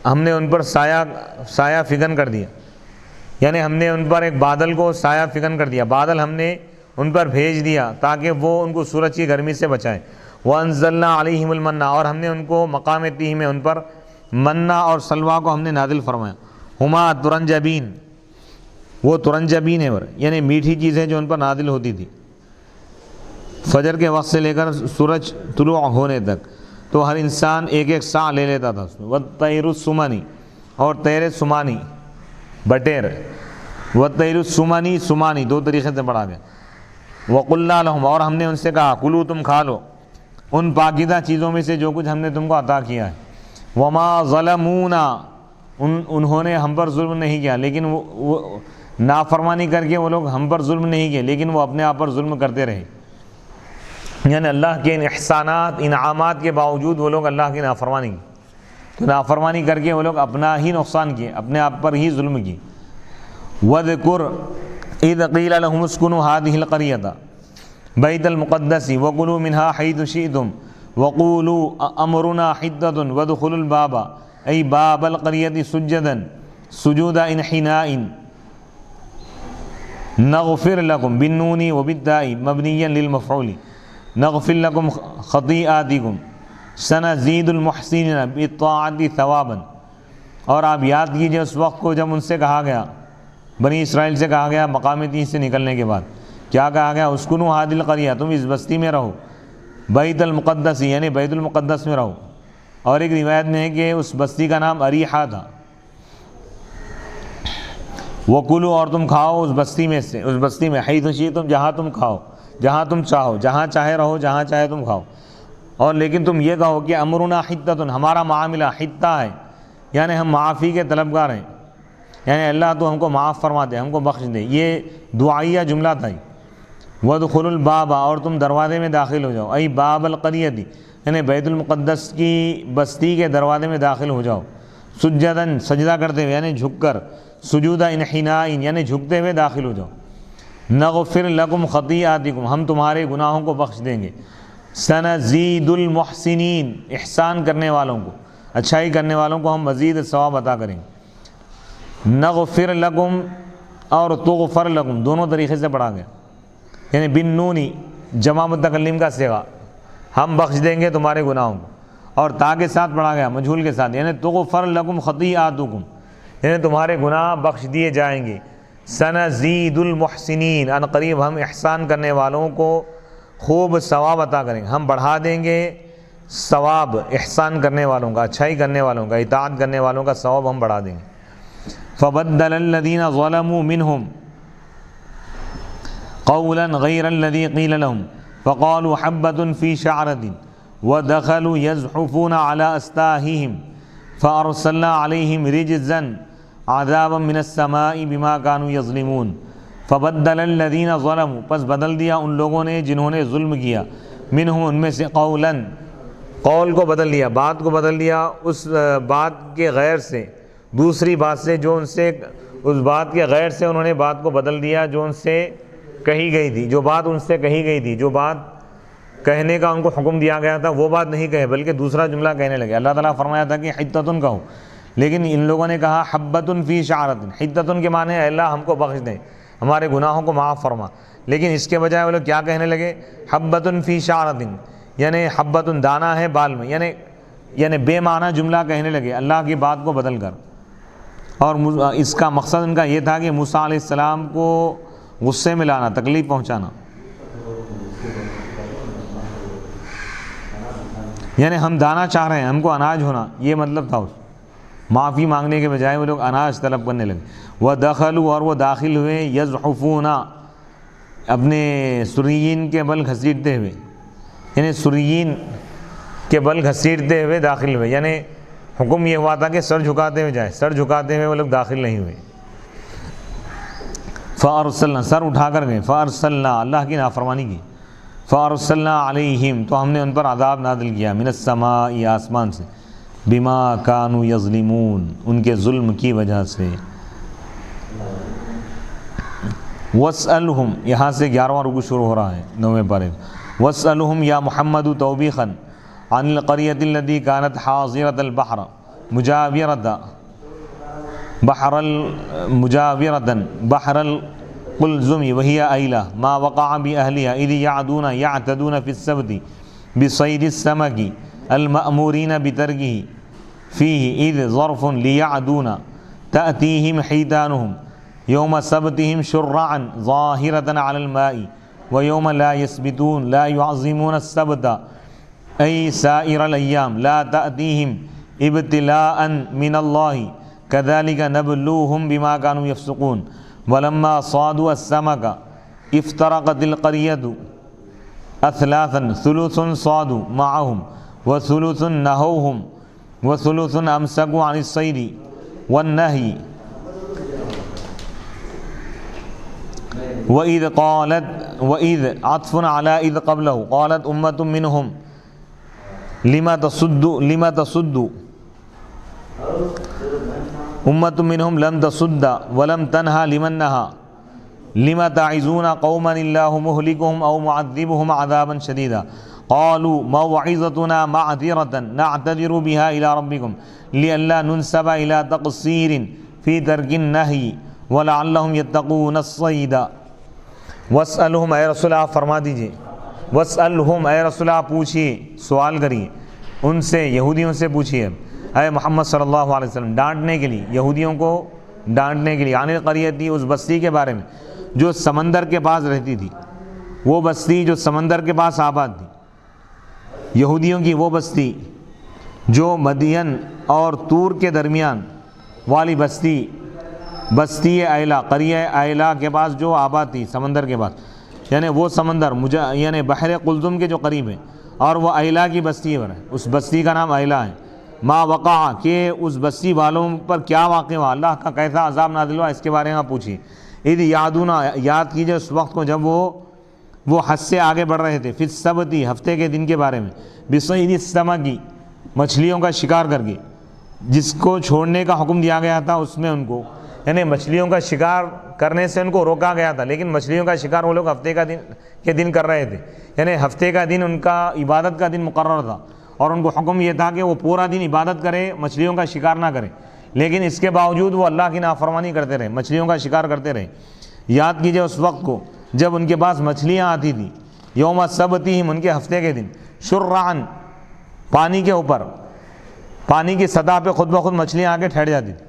ہم نے ان پر سایہ فگن کر دیا، یعنی ہم نے ان پر ایک بادل کو سایہ فگن کر دیا، بادل ہم نے ان پر بھیج دیا تاکہ وہ ان کو سورج کی گرمی سے بچائیں۔ وَأَنزَلْنَا عَلَيْهِمُ الْمَنَّ اور ہم نے ان کو مقام تیہ میں ان پر منّا اور سلویٰ کو ہم نے نازل فرمایا، ہما ترنجبین وہ ترنجبین ہے یعنی میٹھی چیزیں جو ان پر نازل ہوتی تھی فجر کے وقت سے لے کر سورج طلوع ہونے تک، تو ہر انسان ایک ایک سا لے لیتا تھا اس میں۔ وَالطَّيْرُ السُّمَنِ اور طیر سمانی بٹیر، وَالطَّيْرُ السُّمَنِ سمانی دو طریقے سے پڑھا گیا۔ وَقُلْنَا لَهُمْ اور ہم نے ان سے کہا کلو تم کھا لو ان پاکیزہ چیزوں میں سے جو کچھ ہم نے تم کو عطا کیا ہے۔ وَمَا ظَلَمُونَا انہوں نے ہم پر ظلم نہیں کیا، لیکن وہ نافرمانی کر کے وہ لوگ ہم پر ظلم نہیں کیے، لیکن وہ اپنے آپ پر ظلم کرتے رہے، یعنی اللہ کے ان احسانات انعامات کے باوجود وہ لوگ اللہ کی نافرمانی کی، تو نافرمانی کر کے وہ لوگ اپنا ہی نقصان کیے، اپنے آپ پر ہی ظلم کی۔ وَاذْكُرْ إِذْ قِيلَ لَهُمُ اسْكُنُوا هَٰذِهِ الْقَرْيَةَ بَيْتَ الْمُقَدَّسِ وَكُلُوا مِنْهَا حَيْثُ شِئْتُمْ وَقُولُوا أَمْرُنَا حِدَّةٌ وَادْخُلُوا الْبَابَ أَيْ بَابَ الْقَرْيَةِ سُجَّدًا حِنَاءٍ نَغْفِرْ لَكُمْ بِالنُّونِ وَبِالتَّاءِ مَبْنِيًّا لِلْمَفْعُولِ نغفر لکم خطیئاتکم سنزید المحسنین بالطاعۃ ثوابا۔ اور آپ یاد کیجئے اس وقت کو جب ان سے کہا گیا، بنی اسرائیل سے کہا گیا مقام تیہ سے نکلنے کے بعد کیا کہا گیا، اسکنوا ہذہ القریہ تم اس بستی میں رہو، بیت المقدس یعنی بیت المقدس میں رہو، اور ایک روایت میں ہے کہ اس بستی کا نام اریحہ تھا۔ وَكُلُوا اور تم کھاؤ اس بستی میں سے، اس بستی میں حیث شئتم جہاں تم کھاؤ، جہاں تم چاہو، جہاں چاہے رہو، جہاں چاہے تم کھاؤ، اور لیکن تم یہ کہو کہ امرنا حدۃ ہمارا معاملہ حدہ ہے، یعنی ہم معافی کے طلبگار ہیں، یعنی اللہ تو ہم کو معاف فرما دے، ہم کو بخش دے، یہ دعائیہ جملہ تھا۔ وَادْخُلُوا الْبَابَ اور تم دروازے میں داخل ہو جاؤ، ای باب القریۃ یعنی بیت المقدس کی بستی کے دروازے میں داخل ہو جاؤ، سجداً سجدہ کرتے ہوئے یعنی جھک کر، سجود انحناء یعنی جھکتے ہوئے داخل ہو جاؤ، نغفر لکم خطیئاتکم ہم تمہارے گناہوں کو بخش دیں گے، سنزید المحسنین احسان کرنے والوں کو، اچھائی کرنے والوں کو ہم مزید ثواب عطا کریں گے۔ نغفر لکم اور تغفر لکم دونوں طریقے سے پڑھا گیا، یعنی بالنونی جمع متکلم کا صیغہ، ہم بخش دیں گے تمہارے گناہوں کو، اور تا کے ساتھ پڑھا گیا مجہول کے ساتھ، یعنی تغفر لکم خطیئاتکم یعنی تمہارے گناہ بخش دیے جائیں گے، سنزید المحسنین ان قریب ہم احسان کرنے والوں کو خوب ثواب عطا کریں گے، ہم بڑھا دیں گے ثواب احسان کرنے والوں کا، اچھائی کرنے والوں کا، اطاعت کرنے والوں کا ثواب ہم بڑھا دیں گے۔ فبدل الذین ظلموا منہم قولا غیر الذی قیل لهم فقالوا حبة فی شعرة ودخلوا یزحفون علی استاہیہم فارسلنا علیہم رجزا عذابا من السماء بما كانوا یظلمون۔ فبدل الذین ظلموا پس بدل دیا ان لوگوں نے جنہوں نے ظلم کیا، منہم ان میں سے قولا قول کو بدل دیا، بات کو بدل دیا، اس بات کے غیر سے دوسری بات سے جو ان سے، اس بات کے غیر سے انہوں نے بات کو بدل دیا جو ان سے کہی گئی تھی، جو بات ان سے کہی گئی تھی، جو بات کہنے کا ان کو حکم دیا گیا تھا وہ بات نہیں کہے بلکہ دوسرا جملہ کہنے لگے۔ اللہ تعالیٰ فرمایا تھا کہ حدۃ کہو، لیکن ان لوگوں نے کہا حبۃ فی شعرۃ، حدۃ کے معنی ہے اللہ ہم کو بخش دے، ہمارے گناہوں کو معاف فرما، لیکن اس کے بجائے وہ لوگ کیا کہنے لگے، حبۃ فی شعرۃ یعنی حبۃ دانہ ہے بال میں، یعنی یعنی بے معنی جملہ کہنے لگے اللہ کی بات کو بدل کر، اور اس کا مقصد ان کا یہ تھا کہ موسیٰ علیہ السلام کو غصے میں لانا، تکلیف پہنچانا. یعنی ہم دانا چاہ رہے ہیں، ہم کو اناج ہونا، یہ مطلب تھا. اس معافی مانگنے کے بجائے وہ لوگ اناج طلب کرنے لگے. وَدَخَلُوا، اور وہ داخل ہوئے، يَزْحُفُونَ، اپنے سریین کے بل گھسیٹتے ہوئے، یعنی سریین کے بل گھسیٹتے ہوئے داخل ہوئے. یعنی حکم یہ ہوا تھا کہ سر جھکاتے ہوئے جائے، سر جھکاتے ہوئے وہ لوگ داخل نہیں ہوئے. فَأَرْسَلْنَا، سر اٹھا کر گئے. فَأَرْسَلْنَا، اللہ کی نافرمانی کی. فَأَرْسَلْنَا عَلَيْهِمْ، تو ہم نے ان پر عذاب نازل کیا، مِنَ السَّمَاءِ، آسمان سے، بِمَا كَانُوا يَظْلِمُونَ، ان کے ظلم کی وجہ سے. وَاسْأَلْهُمْ، یہاں سے 11واں رکوع شروع ہو رہا ہے 9ویں پارے. وَاسْأَلْهُمْ یا محمد توبیخاً عن القرية التي كانت حاضرة البحر بحر القلزم وهي أيلة ما وقع بأهلها إذ يعتدون في السبت بصيد السمك المأمورين بتركه فيه إذ ظرف ليعدون تأتيهم حيتانهم يوم سبتهم شرعا ظاهرة على الماء ويوم لا يسبتون لا يعظمون السبت أي سائر الأيام لا تأتيهم ابتلاء من الله كذلك نبلوهم بما كانوا يفسقون ولما صادوا السمك افترقت القرية أثلاثا ثلث صادوا معهم وثلث نهوهم وثلث أمسكوا عن الصيد والنهي وإذ عطف على إذ قبله قالت أمة منهم لما تصد أمة منهم لم تصد ولم تنهى لمن نهى لما تعظون قوما الله مهلكهم أو معذبهم عذابا شديدا قالوا موعظتنا معذرة نعتذر بها إلى ربكم لئلا ننسب إلى تقصير في ترك النهي ولعلهم يتقون الصيد. واسألهم، اے رسول آپ فرما دیجئے، واسألهم، اے رسول آپ پوچھئے، سوال کریے ان سے، یہودیوں سے پوچھئے اے محمد صلی اللہ علیہ وسلم، ڈانٹنے کے لیے، یہودیوں کو ڈانٹنے کے لیے. عن القریۃ، اس بستی کے بارے میں جو سمندر کے پاس رہتی تھی، وہ بستی جو سمندر کے پاس آباد تھی، یہودیوں کی وہ بستی جو مدین اور طور کے درمیان والی بستی ایلا، قریہ ایلا کے پاس جو آباد تھی سمندر کے پاس، یعنی وہ سمندر یعنی بحر قلزم کے جو قریب ہے، اور وہ ایلا کی بستی ہے، اس بستی کا نام ایلا ہے. ما وقع، کہ اس بستی والوں پر کیا واقع ہوا، اللہ کا کیسا عذاب نازل ہوا، اس کے بارے میں پوچھیے. اذ یعدون، یاد کیجئے اس وقت کو جب وہ حد سے آگے بڑھ رہے تھے، فی السبت، ہفتے کے دن کے بارے میں، بصید السمک، مچھلیوں کا شکار کر کے، جس کو چھوڑنے کا حکم دیا گیا تھا اس میں ان کو، یعنی مچھلیوں کا شکار کرنے سے ان کو روکا گیا تھا، لیکن مچھلیوں کا شکار وہ لوگ ہفتے کے دن کر رہے تھے. یعنی ہفتے کا دن ان کا عبادت کا دن مقرر تھا، اور ان کو حکم یہ تھا کہ وہ پورا دن عبادت کرے، مچھلیوں کا شکار نہ کرے، لیکن اس کے باوجود وہ اللہ کی نافرمانی کرتے رہے، مچھلیوں کا شکار کرتے رہے. یاد کیجئے اس وقت کو جب ان کے پاس مچھلیاں آتی تھیں، یوم سبتہم، ان کے ہفتے کے دن، شرعن، پانی کے اوپر، پانی کی سطح پہ خود بخود مچھلیاں آ کے ٹھہر جاتی تھیں.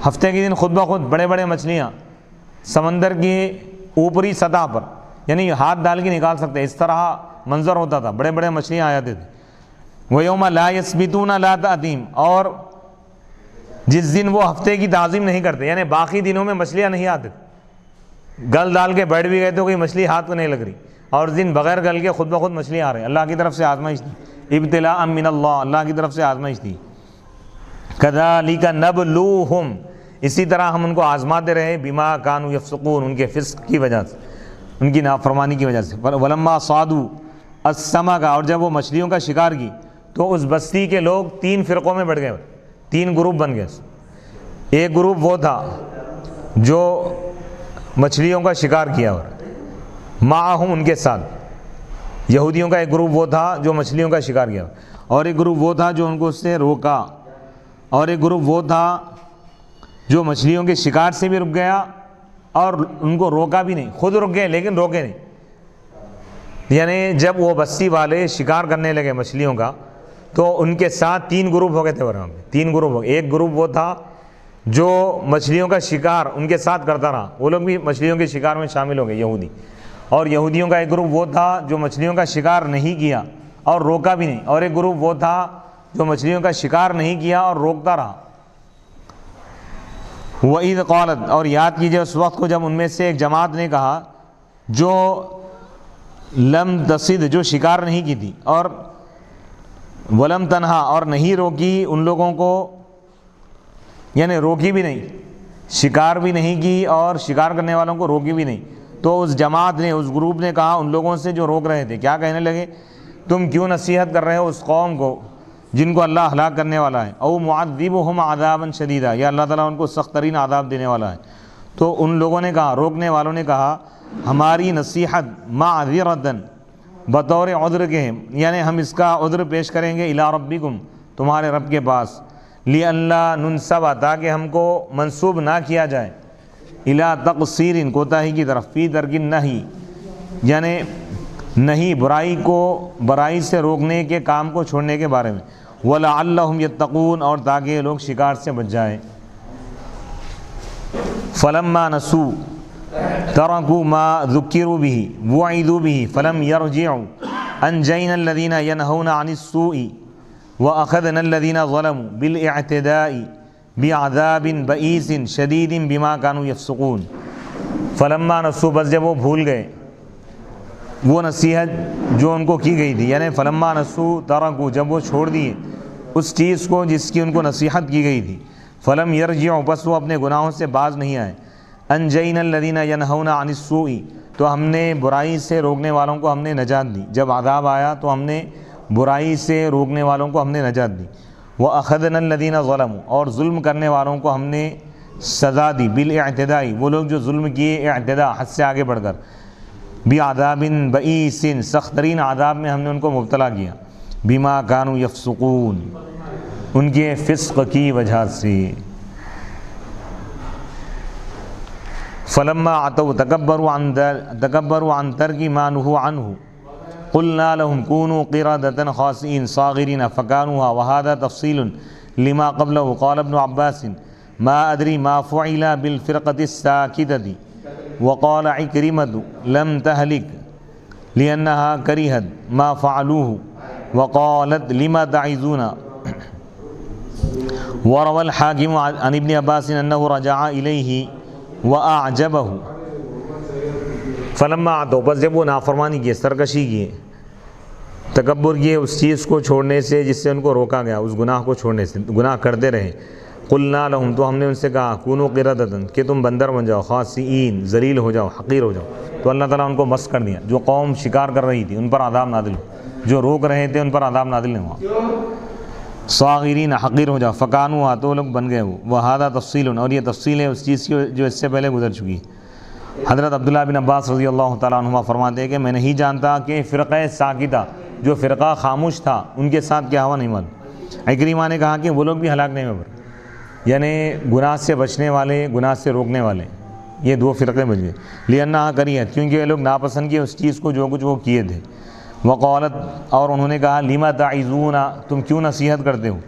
ہفتے کے دن خود بخود بڑے بڑے مچھلیاں سمندر کی اوپری سطح پر، یعنی ہاتھ ڈال کے نکال سکتے، اس طرح منظر ہوتا تھا، بڑے بڑے مچھلیاں آ جاتے تھے. وَيَوْمَ لَا يَسْبِتُونَ لَا تَأْتِيهِمْ، اور جس دن وہ ہفتے کی تعظیم نہیں کرتے، یعنی باقی دنوں میں مچھلیاں نہیں آتے، گل ڈال کے بیٹھ بھی گئے تو کوئی مچھلی ہاتھ کو نہیں لگ رہی، اور اس دن بغیر گل کے خود بخود مچھلیاں آ رہی، اللہ کی طرف سے آزمائش تھی، ابتلاء من اللہ، اللہ کی طرف سے آزمائش تھی. کذالک نبلوہم، اسی طرح ہم ان کو آزماتے رہے، بما کانوا یفسقون، ان کے فسق کی وجہ سے، ان کی نافرمانی کی وجہ سے. ولما صادوا السمک، اور جب وہ مچھلیوں کا شکار کی تو اس بستی کے لوگ 3 فرقوں میں بڑھ گئے، 3 گروپ بن گئے. ایک گروپ وہ تھا جو مچھلیوں کا شکار کیا، اور معہم، ان کے ساتھ یہودیوں کا ایک گروپ وہ تھا جو مچھلیوں کا شکار کیا، اور ایک گروپ وہ تھا جو ان کو اس سے روکا، اور ایک گروپ وہ تھا جو مچھلیوں کے شکار سے بھی رک گیا اور ان کو روکا بھی نہیں، خود رک گئے لیکن روکے نہیں. یعنی جب وہ بستی والے شکار کرنے لگے مچھلیوں کا، تو ان کے ساتھ 3 گروپ ہو گئے تھے وہاں پہ، 3 گروپ ہو گئے. ایک گروپ وہ تھا جو مچھلیوں کا شکار ان کے ساتھ کرتا رہا، وہ لوگ بھی مچھلیوں کے شکار میں شامل ہو گئے یہودی. اور یہودیوں کا ایک گروپ وہ تھا جو مچھلیوں کا شکار نہیں کیا اور روکا بھی نہیں، اور ایک گروپ وہ تھا جو مچھلیوں کا شکار نہیں کیا اور روکتا رہا. وَإِذْ قَالَتْ، اور یاد کیجئے اس وقت کو جب ان میں سے ایک جماعت نے کہا جو لم تصد، جو شکار نہیں کی تھی، اور ولم تنہا، اور نہیں روکی ان لوگوں کو، یعنی روکی بھی نہیں، شکار بھی نہیں کی اور شکار کرنے والوں کو روکی بھی نہیں. تو اس جماعت نے، اس گروپ نے کہا ان لوگوں سے جو روک رہے تھے، کیا کہنے لگے؟ تم کیوں نصیحت کر رہے ہو اس قوم کو جن کو اللہ ہلاک کرنے والا ہے؟ او معذبہم عذابا شدیدا، یا اللہ تعالیٰ ان کو سخت ترین عذاب دینے والا ہے. تو ان لوگوں نے کہا، روکنے والوں نے کہا، ہماری نصیحت معذرتاً، بطور عذر کے ہیں، یعنی ہم اس کا عذر پیش کریں گے الی ربکم، تمہارے رب کے پاس، لئلا ننسب، تاکہ ہم کو منسوب نہ کیا جائے، الی تقصیر، کوتاہی کی طرف، فی ترک النہی، یعنی نہیں، برائی سے روکنے کے کام کو چھوڑنے کے بارے میں، وَلَعَلَّهُمْ يَتَّقُونَ، اور تاکہ یہ لوگ شکار سے بچ جائیں. فَلَمَّا نَسُوا تَرَكُوا مَا ذُكِّرُوا بِهِ وُعِظُوا بِهِ فَلَمْ يَرْجِعُوا أَنْجَيْنَا الَّذِينَ يَنْهَوْنَ عَنِ السُّوءِ وَأَخَذْنَا الَّذِينَ ظَلَمُوا بِالْإِعْتِدَاءِ بِعَذَابٍ بَئِيسٍ شَدِيدٍ بِمَا كَانُوا يَفْسُقُونَ. فَلَمَّا نَسُوا، بس جب وہ بھول گئے وہ نصیحت جو ان کو کی گئی تھی، یعنی فلما نسوا ترکوا، جب وہ چھوڑ دیے اس چیز کو جس کی ان کو نصیحت کی گئی تھی، فلم یرجعوا، بس وہ اپنے گناہوں سے باز نہیں آئے، انجینا الذین ینہون عن السوء، تو ہم نے برائی سے روکنے والوں کو ہم نے نجات دی. جب عذاب آیا تو ہم نے برائی سے روکنے والوں کو ہم نے نجات دی. وَأَخَذْنَا الَّذِينَ ظَلَمُوا، اور ظلم کرنے والوں کو ہم نے سزا دی، بالاعتداء، وہ لوگ جو ظلم کیے اعتداء، حد سے آگے بڑھ کر، بعذاب بئیس، سخت ترین عذاب میں ہم نے ان کو مبتلا کیا، بما كانوا یفسقون، ان کے فسق کی وجہ سے. فلما عتوا تکبروا عن ترک ما نهوا عنه قلنا لهم كونوا قردة خاسئين صاغرين فكانوها. وهذا تفصيل لما قبله. قال ابن عباس ما أدري ما فعل بالفرقة الساكتة. وقال عكرمة لم تهلك لأنها كرهت ما فعلوه وقالت لما تعظون. وروى الحاكم عن ابن عباس أنه رجع إليه وأعجبه. فلما عتوا، بس جب وہ نافرمانی کیے، سرکشی کیے، تکبر کیے اس چیز کو چھوڑنے سے جس سے ان کو روکا گیا، اس گناہ کو چھوڑنے سے، گناہ کرتے رہے، قلنا لهم، تو ہم نے ان سے کہا، کونوا قردۃ، کہ تم بندر بن جاؤ، خاسئین، ذلیل ہو جاؤ، حقیر ہو جاؤ. تو اللہ تعالیٰ ان کو مسخ کر دیا. جو قوم شکار کر رہی تھی ان پر عذاب نازل ہو، جو روک رہے تھے ان پر عذاب نازل نہیں ہوا. صاغرین، حقیر ہو جاؤ، فکانوا، تو لوگ بن گئے وہ. وہذا تفصیل، اور یہ تفصیل ہے اس چیز کی جو اس سے پہلے گزر چکی ہے. حضرت عبداللہ بن عباس رضی اللہ تعالیٰ عنہما فرماتے ہیں کہ میں نہیں جانتا کہ فرقہ ساکتہ، جو فرقہ خاموش تھا، ان کے ساتھ کیا ہوا نہیں معلوم. عکرمہ نے کہا کہ وہ لوگ بھی ہلاک نہیں ہوئے، یعنی گناہ سے بچنے والے، گناہ سے روکنے والے، یہ 2 فرقے بچ گئے. لأنہا کریہت، کیونکہ یہ لوگ ناپسند کیے اس چیز کو جو کچھ وہ کیے تھے. وقالت، اور انہوں نے کہا، لما تعظون، تم کیوں نصیحت کرتے ہو.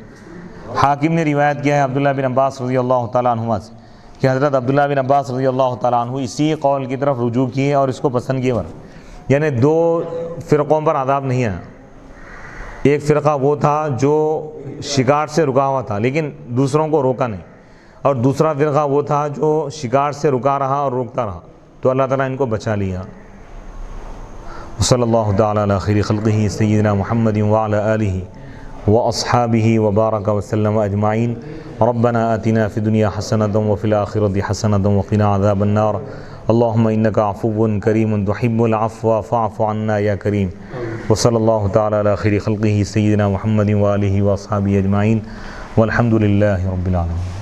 حاکم نے روایت کیا ہے عبداللہ بن عباس رضی اللہ تعالیٰ عنہما سے کہ حضرت عبداللہ بن عباس رضی اللہ تعالیٰ عنہ اسی قول کی طرف رجوع کیے اور اس کو پسند کیے. یعنی 2 فرقوں پر عذاب نہیں آیا. ایک فرقہ وہ تھا جو شکار سے رکا ہوا تھا لیکن دوسروں کو روکا نہیں، اور دوسرا فرقہ وہ تھا جو شکار سے رکا رہا اور روکتا رہا، تو اللہ تعالیٰ ان کو بچا لیا. صلی اللہ تعالیٰ علی خیر خلقہ سیدنا محمد وعلی آلہ واصحابہ وبارک وسلم اجمعین. ربنا آتنا فی الدنیا حسنۃ وفی الآخرۃ حسنۃ وقنا عذاب النار. اللہم انک عفو کریم تحب العفو فاعف عنا یا کریم. وصلی اللہ تعالیٰ علی خیر خلقہ سیدنا محمد وآلہ واصحابہ اجمعین والحمد للہ رب العالمین.